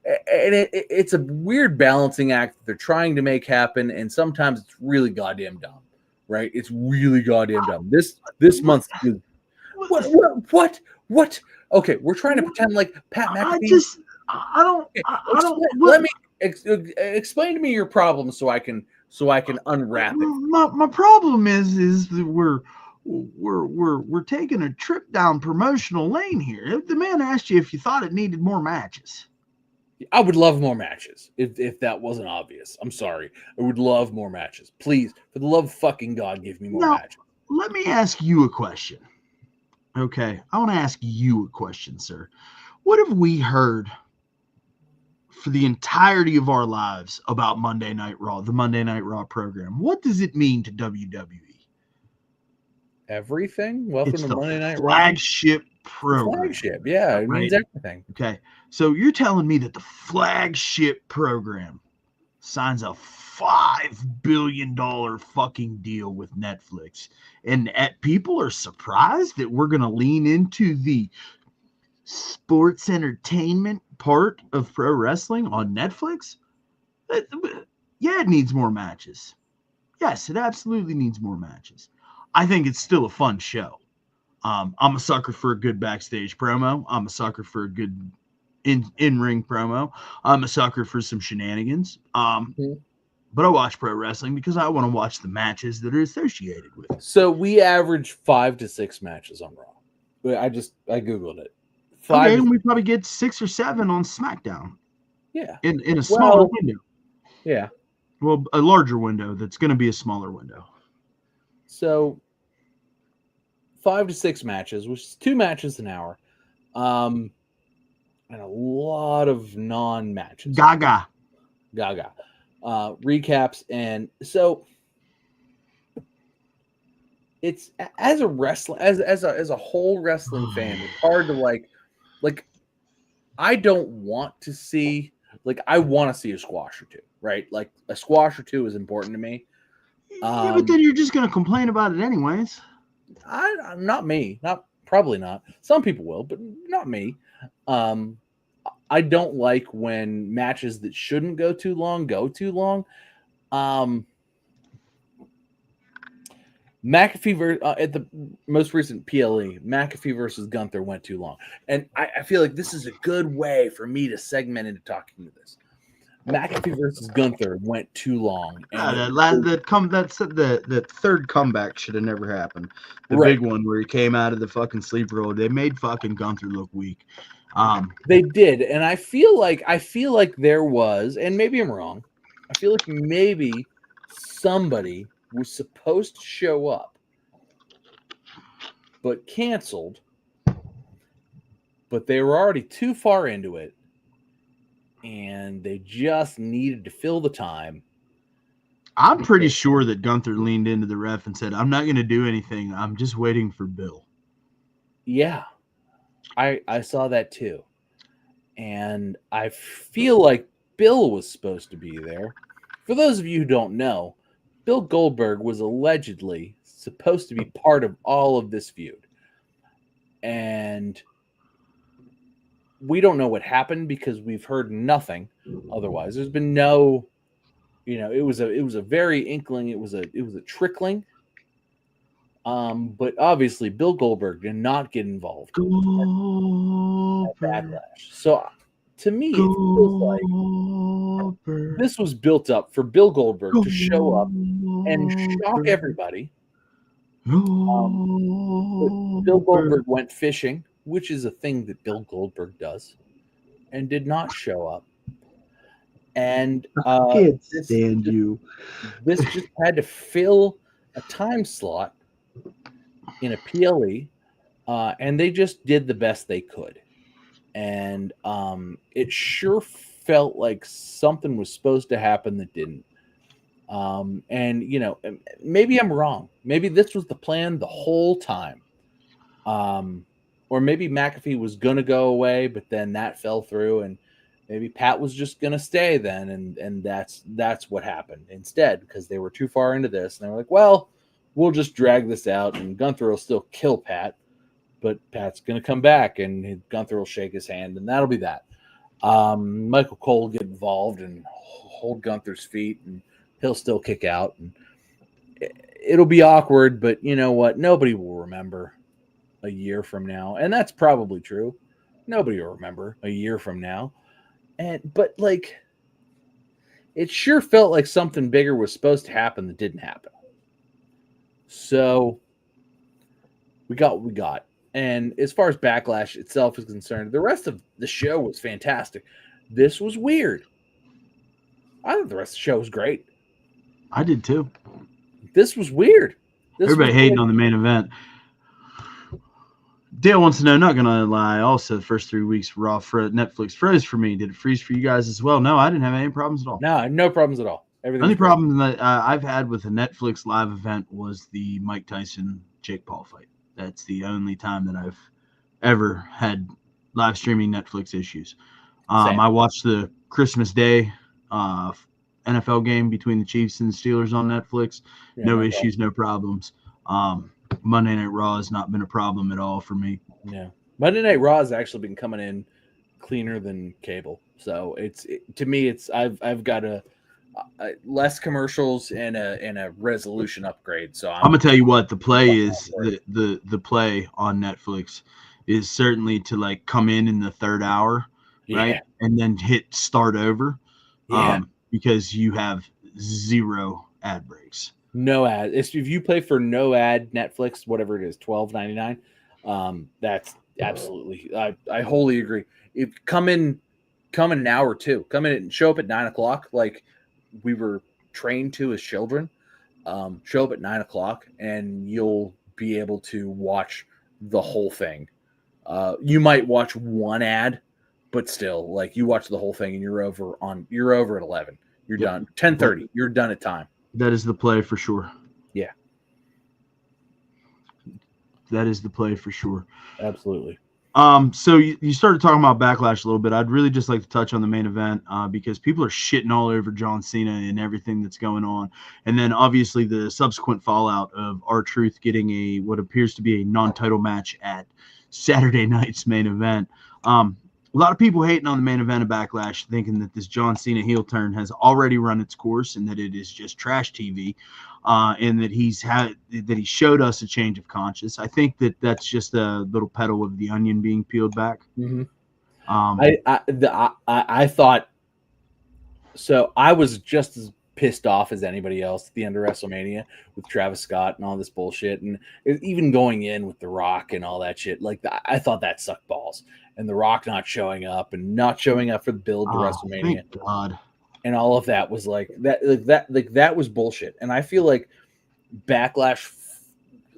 And it's a weird balancing act that they're trying to make happen, and sometimes it's really goddamn dumb, right? It's really goddamn dumb. This month, what? Okay, we're trying to pretend like Pat McAfee. Let me explain to me your problem so I can unwrap it. My problem is that we're taking a trip down promotional lane here. The man asked you if you thought it needed more matches. I would love more matches if that wasn't obvious. I'm sorry. I would love more matches. Please, for the love of fucking God, give me more matches. Let me ask you a question. Okay, I want to ask you a question, sir. What have we heard for the entirety of our lives about Monday Night Raw, the Monday Night Raw program? What does it mean to WWE? Everything. Welcome to Monday Night Raw. Flagship program. Flagship, yeah, it means everything. Okay, so you're telling me that the flagship program signs a $5 billion fucking deal with Netflix, and people are surprised that we're going to lean into the sports entertainment part of pro wrestling on Netflix? Yeah, it needs more matches. Yes, it absolutely needs more matches. I think it's still a fun show. I'm a sucker for a good backstage promo. I'm a sucker for a good in-ring promo. I'm a sucker for some shenanigans. But I watch pro wrestling because I want to watch the matches that are associated with it. So we average 5 to 6 matches on Raw. I Googled it. And we probably get 6 or 7 on SmackDown. Yeah. In a smaller window. Yeah. Well, a larger window that's going to be a smaller window. So 5 to 6 matches, which is 2 matches an hour. and a lot of non-matches. Gaga. Recaps. And so it's, as a wrestler, as a whole wrestling fan, it's hard to like I don't want to see, like, I want to see a squash or two, right? Like, a squash or two is important to me. Yeah, but then you're just going to complain about it anyways. Not me. Probably not. Some people will, but not me. I don't like when matches that shouldn't go too long go too long. McAfee at the most recent PLE, McAfee versus Gunther went too long. And I feel like this is a good way for me to segment into talking to this. McAfee versus Gunther went too long. And that third comeback should have never happened. The big one where he came out of the fucking sleeper hold. They made fucking Gunther look weak. They did, and I feel like there was, and maybe I'm wrong, I feel like maybe somebody was supposed to show up, but canceled, but they were already too far into it, and they just needed to fill the time. I'm pretty sure that Gunther leaned into the ref and said, "I'm not going to do anything. I'm just waiting for Bill." Yeah, I saw that too. And I feel like Bill was supposed to be there. For those of you who don't know, Bill Goldberg was allegedly supposed to be part of all of this feud. And we don't know what happened because we've heard nothing otherwise. There's been no, it was a very inkling, it was a trickling. But obviously Bill Goldberg did not get involved at Backlash. So to me, it feels like this was built up for Bill Goldberg to show up and shock everybody. Bill Goldberg went fishing, which is a thing that Bill Goldberg does, and did not show up. And This just had to fill a time slot in a PLE, and they just did the best they could. And it sure felt like something was supposed to happen that didn't. And maybe I'm wrong. Maybe this was the plan the whole time. Or maybe McAfee was going to go away, but then that fell through, and maybe Pat was just going to stay then. And that's what happened instead, because they were too far into this. And they were like, well, we'll just drag this out, and Gunther will still kill Pat, but Pat's going to come back, and Gunther will shake his hand, and that'll be that. Michael Cole will get involved and hold Gunther's feet, and he'll still kick out. And it'll be awkward, but you know what? Nobody will remember a year from now, and that's probably true. Nobody will remember a year from now. But like, it sure felt like something bigger was supposed to happen that didn't happen. So we got what we got. And as far as Backlash itself is concerned, the rest of the show was fantastic. This was weird. I thought the rest of the show was great. I did too. This was weird. Everybody hating on the main event. Dale wants to know, not going to lie, also the first 3 weeks Raw Netflix froze for me. Did it freeze for you guys as well? No, I didn't have any problems at all. No problems at all. The only problem that I've had with a Netflix live event was the Mike Tyson-Jake Paul fight. That's the only time that I've ever had live streaming Netflix issues. I watched the Christmas Day NFL game between the Chiefs and the Steelers on Netflix. Yeah, no issues, no problems. Monday Night Raw has not been a problem at all for me. Yeah, Monday Night Raw has actually been coming in cleaner than cable. So to me, I've got a less commercials and a resolution upgrade. So I'm gonna tell you what the play is. The play on Netflix is certainly to like come in the third hour, right, and then hit start over, because you have zero ad breaks. No ad. If you play for no ad Netflix, whatever it is, $12.99, that's absolutely. I wholly agree. If come in an hour or two, come in and show up at 9:00, like we were trained to as children. Show up at 9:00, and you'll be able to watch the whole thing. You might watch one ad but still, like you watch the whole thing and you're over at 11. You're done. 10:30. You're done at time. That is the play for sure. Yeah. That is the play for sure. Absolutely. So you started talking about Backlash a little bit. I'd really just like to touch on the main event because people are shitting all over John Cena and everything that's going on. And then obviously the subsequent fallout of R-Truth getting what appears to be a non-title match at Saturday night's main event. A lot of people hating on the main event of Backlash, thinking that this John Cena heel turn has already run its course and that it is just trash TV. And that he showed us a change of conscience. I think that's just a little petal of the onion being peeled back. Mm-hmm. I thought so. I was just as pissed off as anybody else at the end of WrestleMania with Travis Scott and all this bullshit, and even going in with The Rock and all that shit. Like I thought that sucked balls, and The Rock not showing up for the build to WrestleMania. Thank God. And all of that was like that was bullshit. And I feel like Backlash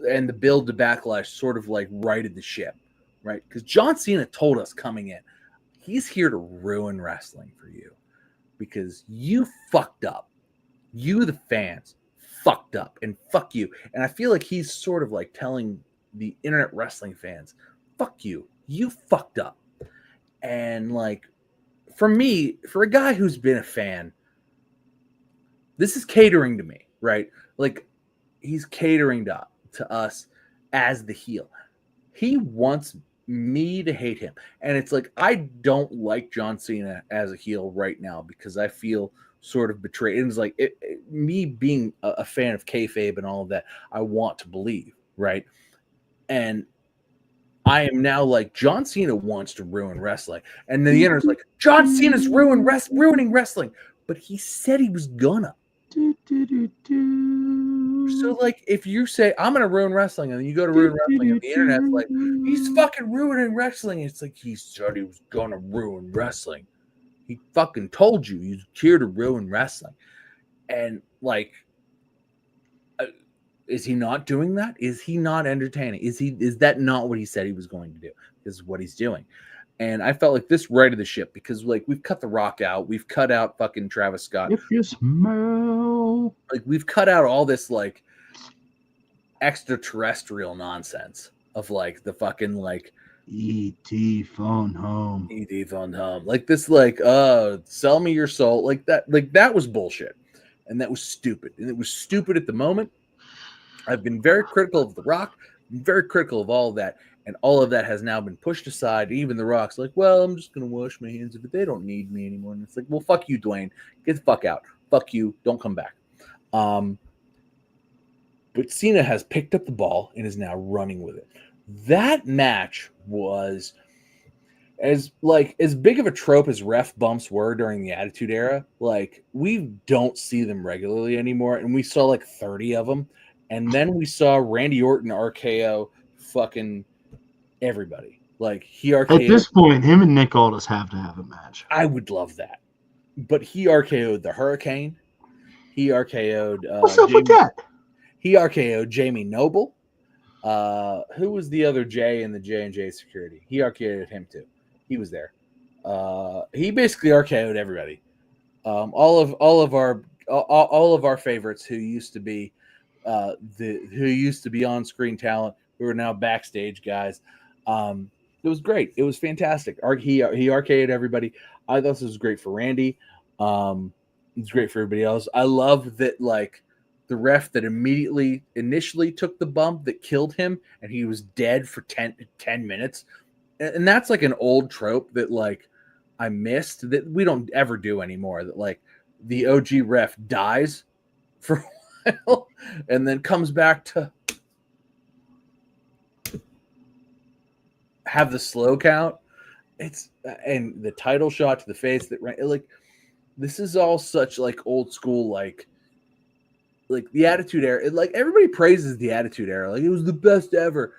and the build to Backlash sort of like righted the ship, right? Because John Cena told us coming in, he's here to ruin wrestling for you because you fucked up. You, the fans, fucked up, and fuck you. And I feel like he's sort of like telling the internet wrestling fans, fuck you. You fucked up. And like, for me, for a guy who's been a fan, this is catering to me, right? Like, he's catering to us as the heel. He wants me to hate him. And it's like, I don't like John Cena as a heel right now because I feel sort of betrayed. And it's like, me being a fan of kayfabe and all of that, I want to believe, right? And I am now like, John Cena wants to ruin wrestling. And then the internet's like, John Cena's ruining wrestling. But he said he was gonna. So, like, if you say, I'm going to ruin wrestling, and then you go to ruin wrestling, and the internet's like, he's fucking ruining wrestling. It's like, he said he was going to ruin wrestling. He fucking told you he's here to ruin wrestling. And, like, is he not doing that? Is he not entertaining? Is that not what he said he was going to do? This is what he's doing. And I felt like this righted the ship because, like, we've cut The Rock out. We've cut out fucking Travis Scott. If you smell. Like, we've cut out all this, like, extraterrestrial nonsense of, like, the fucking, like, E.T. phone home. E.T. phone home. Like, this, like, sell me your soul. Like, that was bullshit. And that was stupid. And it was stupid at the moment. I've been very critical of The Rock, very critical of all of that, and all of that has now been pushed aside. Even The Rock's like, well, I'm just going to wash my hands of it. They don't need me anymore. And it's like, well, fuck you, Dwayne. Get the fuck out. Fuck you. Don't come back. But Cena has picked up the ball and is now running with it. That match was as big of a trope as ref bumps were during the Attitude Era. Like, we don't see them regularly anymore, and we saw like 30 of them. And then we saw Randy Orton RKO fucking everybody. Like, he RKO'd. At this point, him and Nick Aldis have to have a match. I would love that. But he RKO'd the Hurricane. He RKO'd what's up with that? He RKO'd Jamie Noble. Who was the other J in the J&J security? He RKO'd him too. He was there. He basically RKO'd everybody. All of our favorites who used to be on-screen talent, who are now backstage guys. It was great. It was fantastic. He RKO'd everybody. I thought this was great for Randy. It's great for everybody else. I love that, like, the ref that initially took the bump that killed him, and he was dead for 10 minutes. And that's like an old trope that, like, I missed, that we don't ever do anymore. That, like, the OG ref dies for a while and then comes back to have the slow count. And the title shot to the face that, like, this is all such, like, old school, like the Attitude Era. Like, everybody praises the Attitude Era. Like, it was the best ever.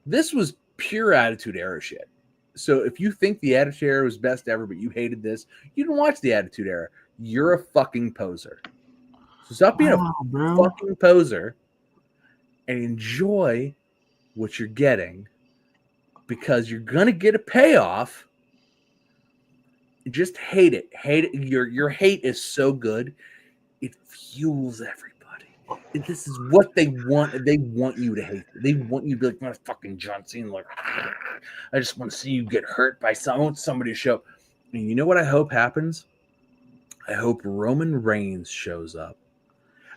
This was pure Attitude Era shit. So if you think the Attitude Era was best ever, but you hated this, you didn't watch the Attitude Era. You're a fucking poser. So stop being a fucking poser and enjoy what you're getting, because you're going to get a payoff Just hate it. Hate it. Your hate is so good. It fuels everybody. This is what they want. They want you to hate. They want you to be like, "My fucking John Cena." Like, I just want to see you get hurt by someone. I want somebody to show up. And you know what I hope happens? I hope Roman Reigns shows up,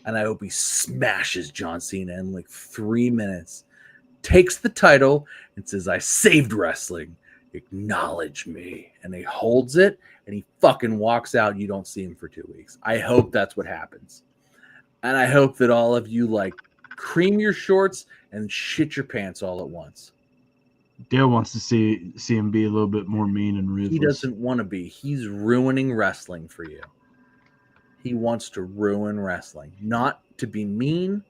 and I hope he smashes John Cena in like 3 minutes, takes the title, and says, "I saved wrestling. Acknowledge me." And he holds it, and he fucking walks out. You don't see him for 2 weeks. I hope that's what happens. And I hope that all of you like cream your shorts and shit your pants all at once. Dale wants to see him be a little bit more mean and ruthless. He doesn't want to be. He's ruining wrestling for you. He wants to ruin wrestling, not to be mean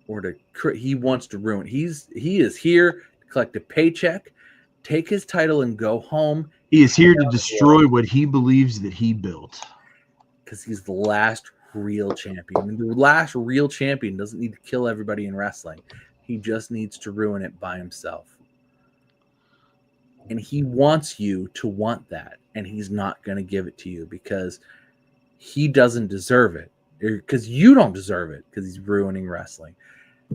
or to. He wants to ruin. He is here to collect a paycheck, take his title, and go home. He is here to destroy what he believes that he built. Because he's the last real champion. And the last real champion doesn't need to kill everybody in wrestling. He just needs to ruin it by himself. And he wants you to want that. And he's not going to give it to you because he doesn't deserve it. Because you don't deserve it because he's ruining wrestling.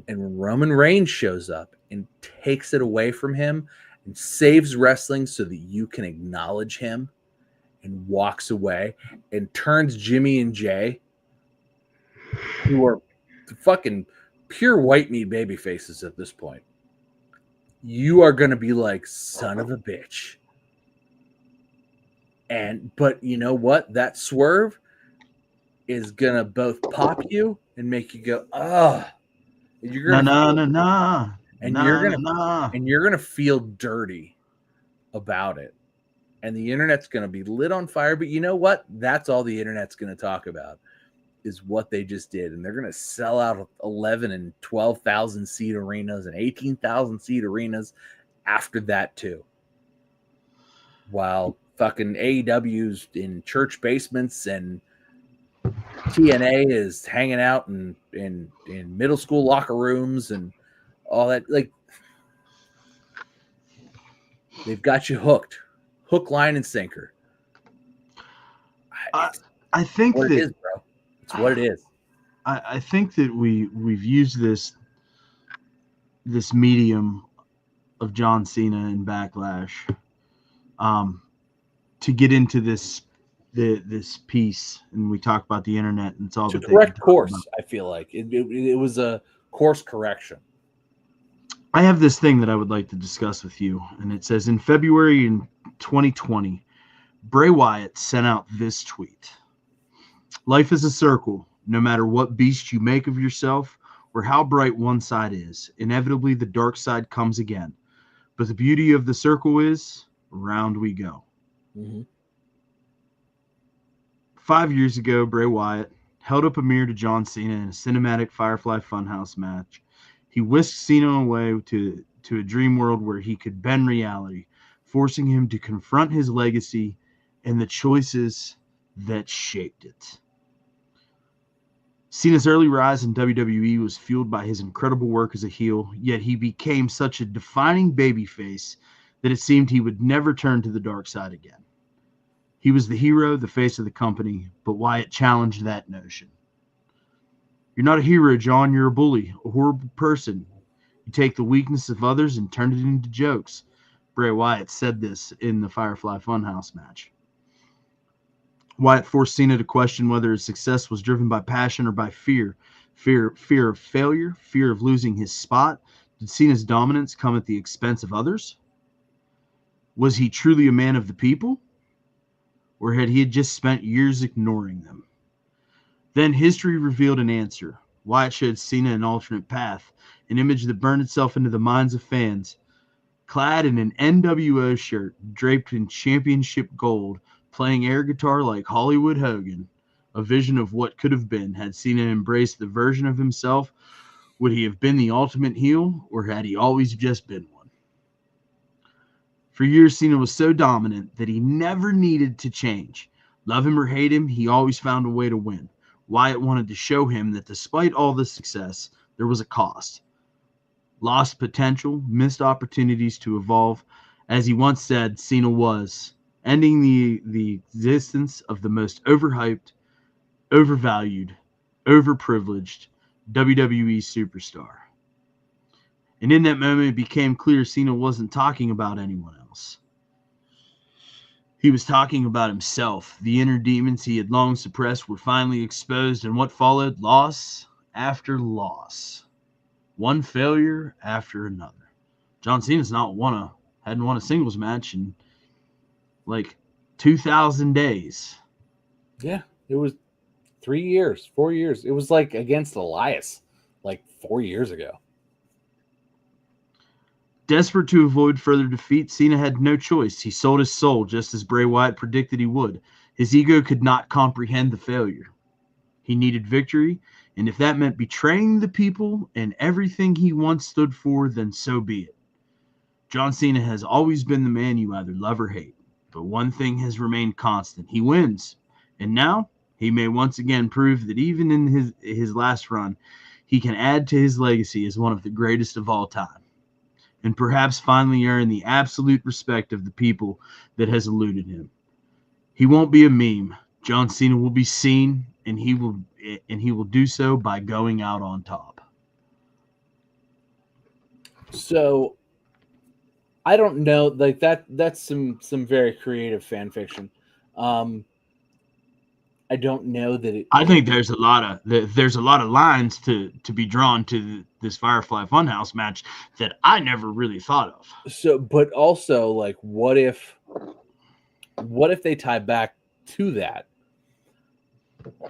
And when Roman Reigns shows up and takes it away from him and saves wrestling so that you can acknowledge him and walks away and turns Jimmy and Jay, who are fucking pure white meat baby faces at this point, you are going to be like, son of a bitch. But you know what? That swerve is going to both pop you and make you go, oh. You're gonna and you're going to feel dirty about it. And the internet's going to be lit on fire. But you know what? That's all the internet's going to talk about is what they just did. And they're going to sell out 11 and 12,000 seat arenas and 18,000 seat arenas after that too. While fucking AEW's in church basements and TNA is hanging out in middle school locker rooms and all that. Like, they've got you hooked. Hook, line, and sinker. I think what that it is, bro. It's what it is. I think that we've used this medium of John Cena and Backlash to get into this piece, and we talk about the internet and it's all to the correct course. I feel like it was a course correction. I have this thing that I would like to discuss with you, and it says in February in 2020, Bray Wyatt sent out this tweet: "Life is a circle. No matter what beast you make of yourself or how bright one side is, inevitably the dark side comes again. But the beauty of the circle is, round we go." Mm-hmm. 5 years ago, Bray Wyatt held up a mirror to John Cena in a cinematic Firefly Funhouse match. He whisked Cena away to a dream world where he could bend reality, forcing him to confront his legacy and the choices that shaped it. Cena's early rise in WWE was fueled by his incredible work as a heel, yet he became such a defining babyface that it seemed he would never turn to the dark side again. He was the hero, the face of the company, but Wyatt challenged that notion. "You're not a hero, John. You're a bully, a horrible person. You take the weakness of others and turn it into jokes." Bray Wyatt said this in the Firefly Funhouse match. Wyatt forced Cena to question whether his success was driven by passion or by fear. Fear of failure, fear of losing his spot. Did Cena's dominance come at the expense of others? Was he truly a man of the people? Or had he just spent years ignoring them? Then history revealed an answer. Wyatt showed Cena an alternate path, an image that burned itself into the minds of fans. Clad in an NWO shirt, draped in championship gold, playing air guitar like Hollywood Hogan, a vision of what could have been had Cena embraced the version of himself. Would he have been the ultimate heel, or had he always just been one? For years, Cena was so dominant that he never needed to change. Love him or hate him, he always found a way to win. Wyatt wanted to show him that despite all the success, there was a cost. Lost potential, missed opportunities to evolve. As he once said, Cena was ending the existence of the most overhyped, overvalued, overprivileged WWE superstar. And in that moment, it became clear Cena wasn't talking about anyone else. He was talking about himself. The inner demons he had long suppressed were finally exposed, and what followed? Loss after loss. One failure after another. John Cena's hadn't won a singles match in like 2,000 days. Yeah, it was 3 years, 4 years. It was like against Elias, like 4 years ago. Desperate to avoid further defeat, Cena had no choice. He sold his soul, just as Bray Wyatt predicted he would. His ego could not comprehend the failure. He needed victory, and if that meant betraying the people and everything he once stood for, then so be it. John Cena has always been the man you either love or hate, but one thing has remained constant. He wins, and now he may once again prove that even in his last run, he can add to his legacy as one of the greatest of all time, and perhaps finally earn the absolute respect of the people that has eluded him. He won't be a meme. John Cena will be seen, and he will do so by going out on top. So I don't know, like that's some very creative fan fiction. I don't know that it. I think there's a lot of lines to be drawn to this Firefly Funhouse match that I never really thought of. So, but also, like, what if they tie back to that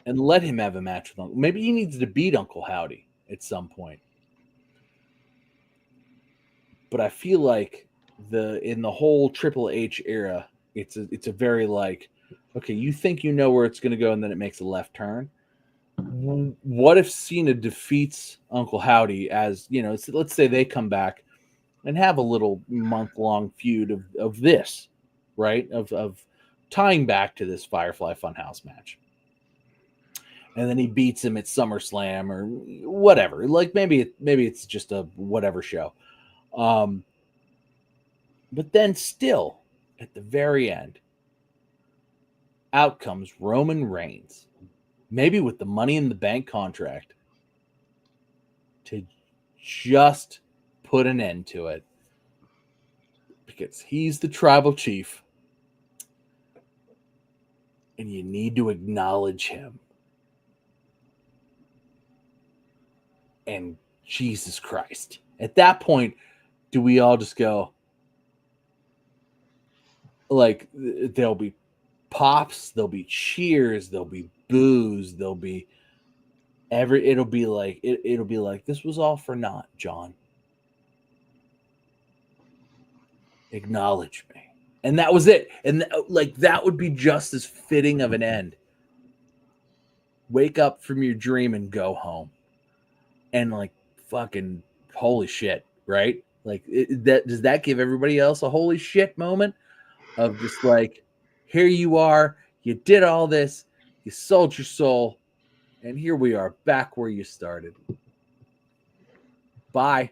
and let him have a match with Uncle? Maybe he needs to beat Uncle Howdy at some point. But I feel like in the whole Triple H era, it's a very like, okay, you think you know where it's going to go, and then it makes a left turn. What if Cena defeats Uncle Howdy as, let's say they come back and have a little month-long feud of this, right? Of tying back to this Firefly Funhouse match. And then he beats him at SummerSlam or whatever. Like maybe it's just a whatever show. But then still, at the very end, out comes Roman Reigns, maybe with the Money in the Bank contract, to just put an end to it, because he's the tribal chief and you need to acknowledge him. And Jesus Christ, at that point, do we all just go, like, there'll be pops, there'll be cheers, there'll be boos, there'll be it'll be like this was all for naught, John. Acknowledge me. And that was it. And that would be just as fitting of an end. Wake up from your dream and go home. And like, fucking holy shit, right? Like, does that give everybody else a holy shit moment of just like, here you are, you did all this, you sold your soul, and here we are back where you started. Bye.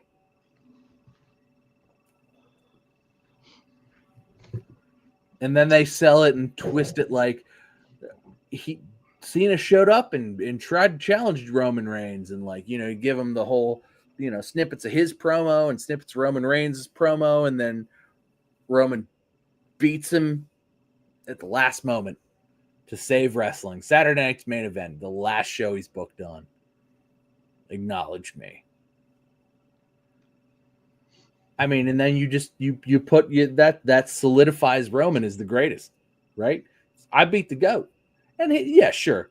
And then they sell it and twist it like Cena showed up and tried to challenge Roman Reigns, and like, you give him the whole, snippets of his promo and snippets of Roman Reigns' promo, and then Roman beats him at the last moment to save wrestling. Saturday Night's Main Event, the last show he's booked on. Acknowledge me. I mean, and then you put that solidifies Roman as the greatest, right? I beat the GOAT. And yeah, sure.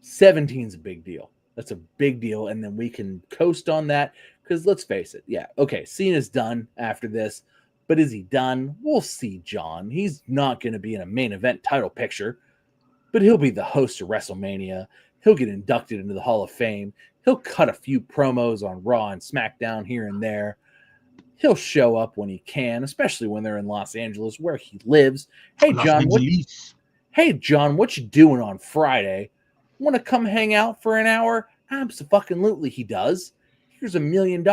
17's a big deal. That's a big deal. And then we can coast on that, because let's face it. Yeah. Okay. Cena's done after this. But is he done? We'll see, John. He's not going to be in a main event title picture, but he'll be the host of WrestleMania. He'll get inducted into the Hall of Fame. He'll cut a few promos on Raw and SmackDown here and there. He'll show up when he can, especially when they're in Los Angeles, where he lives. Hey, John, what you doing on Friday? Want to come hang out for an hour? Abso-fucking-lutely he does. Here's $1 million,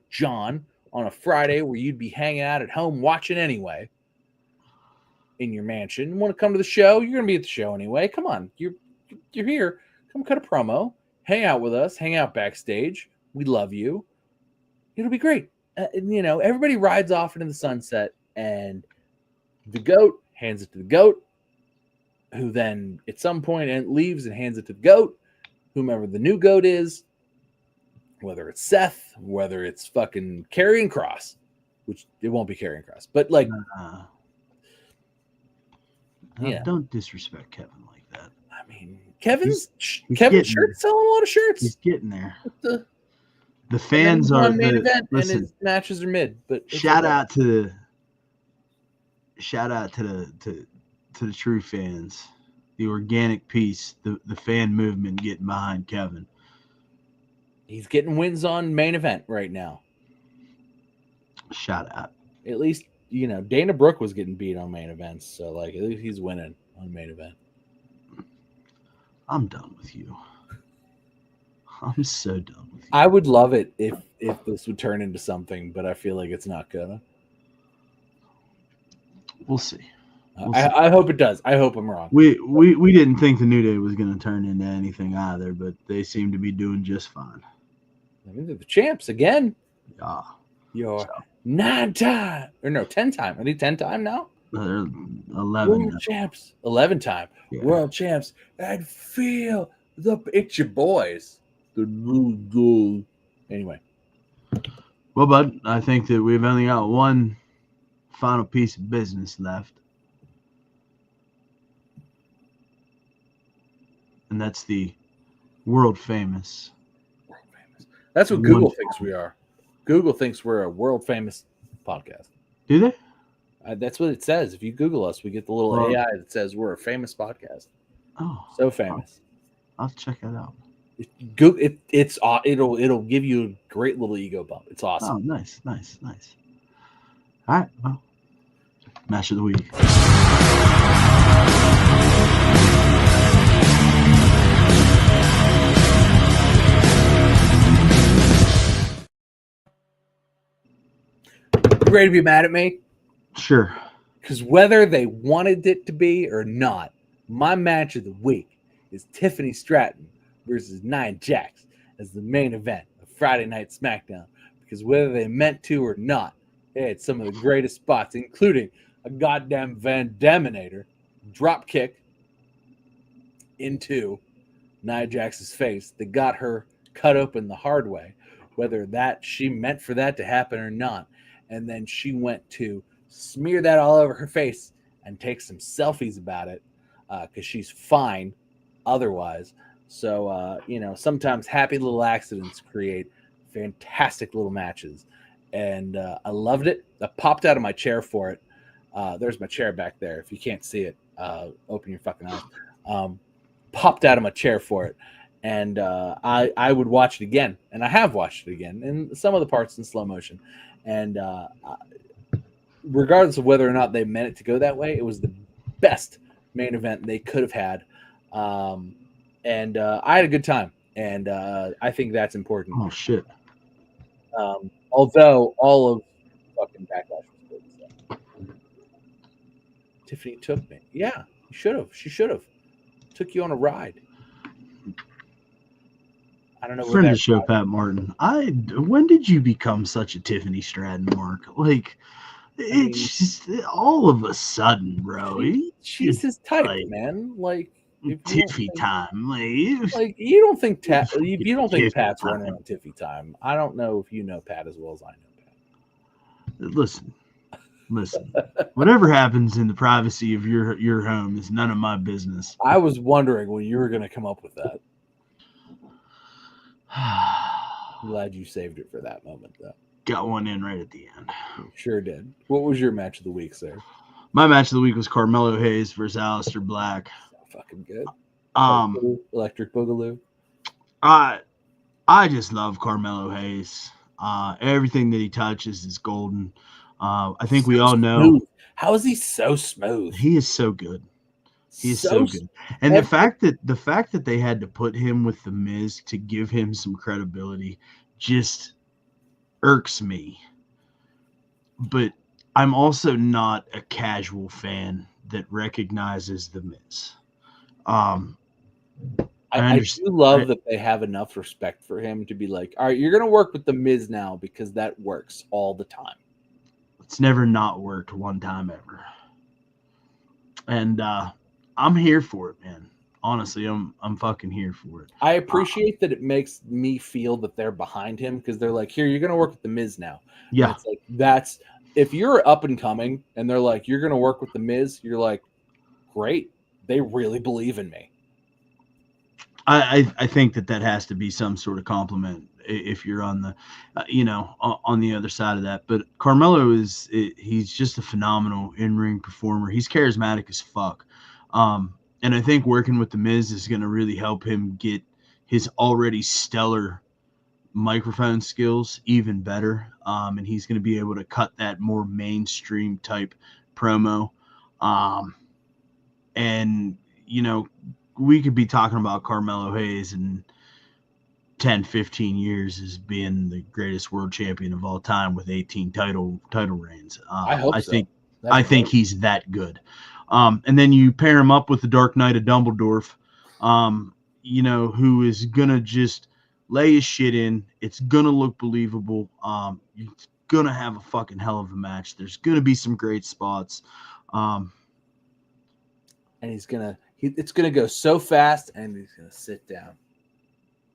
John, on a Friday where you'd be hanging out at home watching anyway. in your mansion and want to come to the show, you're gonna be at the show anyway. Come on, you're here. Come cut a promo, hang out with us, hang out backstage. We love you. It'll be great. Everybody rides off into the sunset, and the GOAT hands it to the GOAT, who then at some point leaves and hands it to the GOAT, whomever the new GOAT is, whether it's Seth, whether it's fucking Karrion Kross, which it won't be Karrion Kross, but like, don't disrespect Kevin like that. I mean, Kevin's shirt's selling a lot of shirts. He's getting there. The fans are main event, and his matches are mid. But shout out to the true fans, the organic piece, the fan movement getting behind Kevin. He's getting wins on main event right now. Shout out. At least Dana Brooke was getting beat on main events, so like at least he's winning on main event. I'm done with you. I'm so done with you. I would love it if this would turn into something, but I feel like it's not gonna. We'll see. I hope it does. I hope I'm wrong. We didn't think the New Day was going to turn into anything either, but they seem to be doing just fine. I mean, they're the champs again. Yeah. You're 9-time or no 10-time. Are they 10-time now? They're 11. World champs. 11-time. Yeah. World champs. And feel it's your boys. The new goal. Anyway. Well, bud, I think that we've only got one final piece of business left. And that's the world famous. That's what Google thinks we are. Google thinks we're a world famous podcast. Do they? That's what it says. If you Google us, we get the little AI that says we're a famous podcast. Oh, so famous. I'll check it out. It'll give you a great little ego bump. It's awesome. Oh, nice. All right, well, match of the week. Ready to be mad at me? Sure. Because whether they wanted it to be or not, my match of the week is Tiffany Stratton versus Nia Jax as the main event of Friday Night SmackDown. Because whether they meant to or not, they had some of the greatest spots, including a goddamn Van Daminator drop kick into Nia Jax's face that got her cut open the hard way, whether that she meant for that to happen or not. And then she went to smear that all over her face and take some selfies about it because she's fine otherwise. So, sometimes happy little accidents create fantastic little matches. And I loved it. I popped out of my chair for it. There's my chair back there. If you can't see it, open your fucking eyes. Popped out of my chair for it. And I would watch it again. And I have watched it again. And some of the parts in slow motion. And regardless of whether or not they meant it to go that way, it was the best main event they could have had. And I had a good time. And I think that's important. Oh, shit. Although all of fucking Backlash was good. So. Tiffany took me. Yeah, you should have. She should have. Took you on a ride. I don't know. Friend of the show, Pat Martin. When did you become such a Tiffany Stratton mark? Like, it's just all of a sudden, bro. She's his type, man. Like Tiffy time. Like you don't think you don't think Pat's running on Tiffy time. I don't know if you know Pat as well as I know Pat. Listen. Whatever happens in the privacy of your home is none of my business. I was wondering when you were going to come up with that. I'm glad you saved it for that moment, though. Got one in right at the end. You sure did. What was your match of the week, sir? My match of the week was Carmelo Hayes versus Aleister Black. Fucking good. Electric Boogaloo. I just love Carmelo Hayes. Everything that he touches is golden. I think we all know. How is he so smooth? He is so good. He's so good. And the fact that they had to put him with The Miz to give him some credibility just irks me. But I'm also not a casual fan that recognizes the Miz. I do love that they have enough respect for him to be like, all right, you're going to work with the Miz now because that works all the time. It's never not worked one time ever. And I'm here for it, man. Honestly, I'm fucking here for it. I appreciate that it makes me feel that they're behind him because they're like, here, you're going to work with the Miz now. Yeah. And it's like, that's if you're up and coming and they're like, you're going to work with the Miz, you're like, great. They really believe in me. I think that has to be some sort of compliment if you're on the, on the other side of that. But Carmelo he's just a phenomenal in-ring performer. He's charismatic as fuck. And I think working with the Miz is going to really help him get his already stellar microphone skills even better. And he's going to be able to cut that more mainstream type promo. And, we could be talking about Carmelo Hayes in 10, 15 years as being the greatest world champion of all time with 18 title reigns. I think he's that good. And then you pair him up with the Dark Knight of Dumbledore, who is going to just lay his shit in. It's going to look believable. It's going to have a fucking hell of a match. There's going to be some great spots. And it's going to go so fast, and he's going to sit down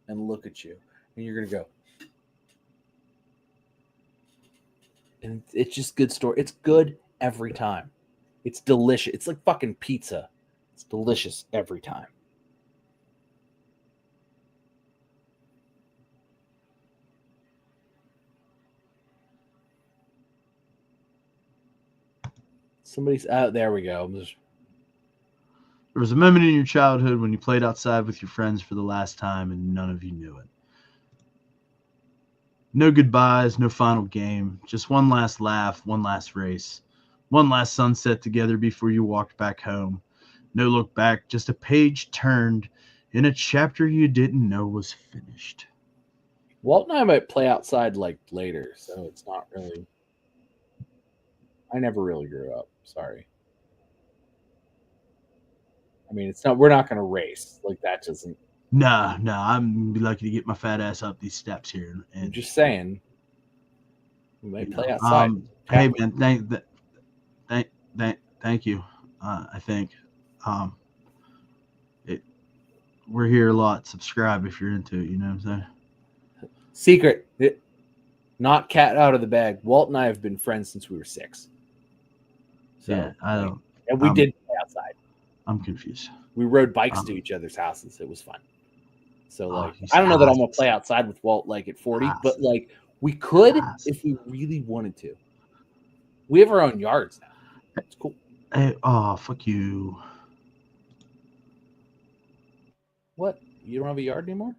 and look at you. And you're going to go. And it's just good story. It's good every time. It's delicious. It's like fucking pizza. It's delicious every time. Somebody's out. There we go. There was a moment in your childhood when you played outside with your friends for the last time and none of you knew it. No goodbyes, no final game. Just one last laugh, one last race. One last sunset together before you walked back home. No look back, just a page turned in a chapter you didn't know was finished. Walt and I might play outside like later, so it's not really... I never really grew up. Sorry. I mean, it's not. We're not going to race. Like, that doesn't... No. I'm lucky to get my fat ass up these steps here. And I'm just saying. We might play outside. Hey, man, thank you. I think we're here a lot. Subscribe if you're into it. You know what I'm saying? Secret, not cat out of the bag. Walt and I have been friends since we were 6. So, yeah, I don't. And we did play outside. I'm confused. We rode bikes to each other's houses. It was fun. So, I don't know that I'm gonna play outside with Walt like at 40, but like we could if we really wanted to. We have our own yards now. It's cool. Hey, fuck you. What? You don't have a yard anymore?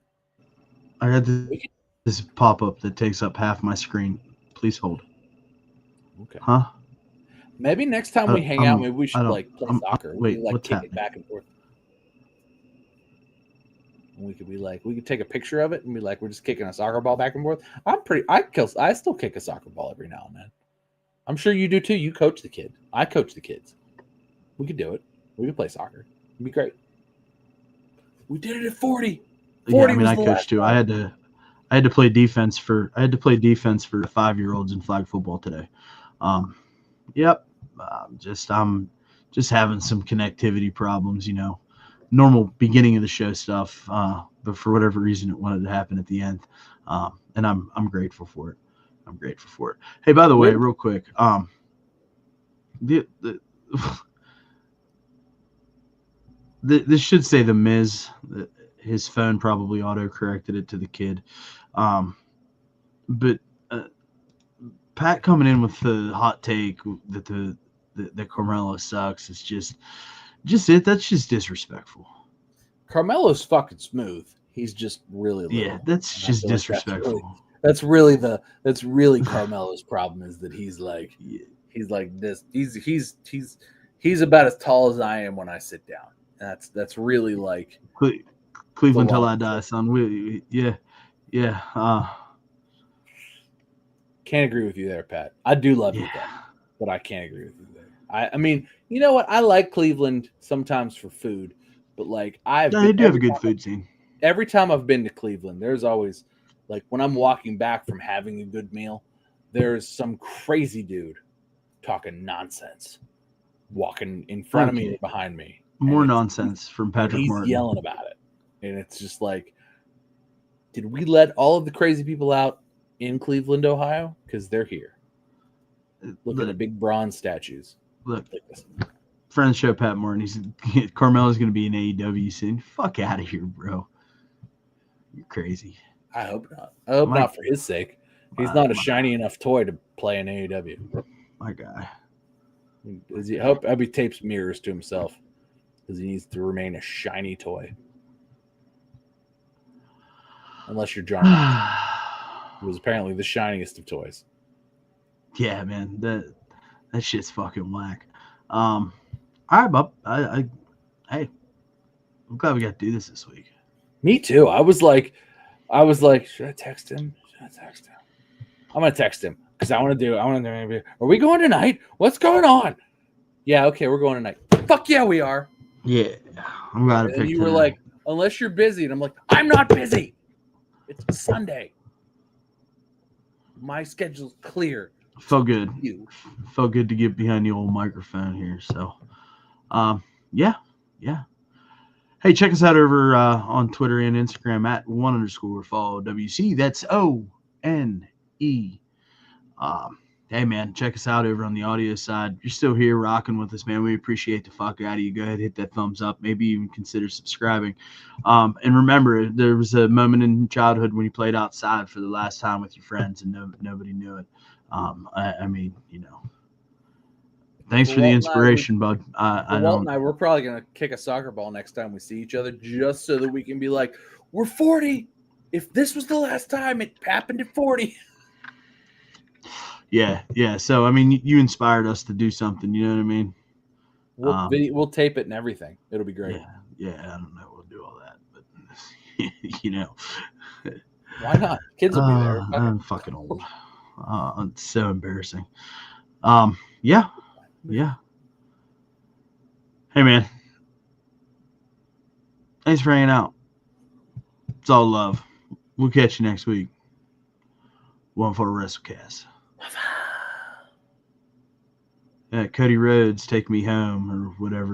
I had this pop-up that takes up half my screen. Please hold. Okay. Huh? Maybe next time we hang out, maybe we should play soccer. Wait, what's happening? It back and forth. And we could take a picture of it and be like, we're just kicking a soccer ball back and forth. I still kick a soccer ball every now and then. I'm sure you do too. You coach the kid. I coach the kids. We could do it. We could play soccer. It'd be great. We did it at 40. 40 I coached too. I had to play defense for 5-year-olds in flag football today. Yep. I'm just having some connectivity problems, normal beginning of the show stuff. But for whatever reason, it wanted to happen at the end. And I'm grateful for it. Hey, by the way, real quick, this should say the Miz. His phone probably auto-corrected it to the kid. But Pat coming in with the hot take that Carmelo sucks is just it. That's just disrespectful. Carmelo's fucking smooth. He's just really little. Yeah, that's just disrespectful. That's really Carmelo's problem is that he's like this. He's about as tall as I am when I sit down. That's really like Cleveland till I die, son. Yeah. Can't agree with you there, Pat. I do love you, but I can't agree with you there. I mean, you know what? I like Cleveland sometimes for food, but like they do have a good food scene. Every time I've been to Cleveland, there's always like when I'm walking back from having a good meal, there's some crazy dude talking nonsense walking in front of me or behind me. More nonsense from Patrick Martin. He's yelling about it. And it's just like, did we let all of the crazy people out in Cleveland, Ohio? Because they're here. Looking at big bronze statues. Look, friend show Pat Martin. Carmelo's going to be in AEW soon. Fuck out of here, bro. You're crazy. I hope not. I hope not for his sake. He's not a shiny enough toy to play in AEW. My guy. I hope he tapes mirrors to himself because he needs to remain a shiny toy. Unless you're John Moxley, who was apparently the shiniest of toys. Yeah, man. That shit's fucking whack. All right, Bub. Hey, I'm glad we got to do this week. Me too. I was like, should I text him? I'm gonna text him because I want to do. Are we going tonight? What's going on? Yeah, okay, we're going tonight. Fuck yeah, we are. Yeah, I'm glad. And you were like, unless you're busy, and I'm like, I'm not busy. It's Sunday. My schedule's clear. Felt good. Felt good to get behind the old microphone here. So, yeah. Hey, check us out over on Twitter and Instagram at @1_follow WC. That's ONE. Hey, man, check us out over on the audio side. You're still here rocking with us, man. We appreciate the fuck out of you. Go ahead, hit that thumbs up. Maybe even consider subscribing. And remember, there was a moment in childhood when you played outside for the last time with your friends and nobody knew it. I mean, you know. Thanks for the inspiration, bud. Walt and I, we're probably going to kick a soccer ball next time we see each other just so that we can be like, we're 40. If this was the last time, it happened at 40. Yeah. So, I mean, you inspired us to do something. You know what I mean? We'll tape it and everything. It'll be great. Yeah. I don't know. We'll do all that. But, you know. Why not? Kids will be there. I'm fucking old. It's so embarrassing. Yeah. Hey, man. Thanks for hanging out. It's all love. We'll catch you next week. One for the WrestleCast. Cody Rhodes, Take Me Home, or whatever.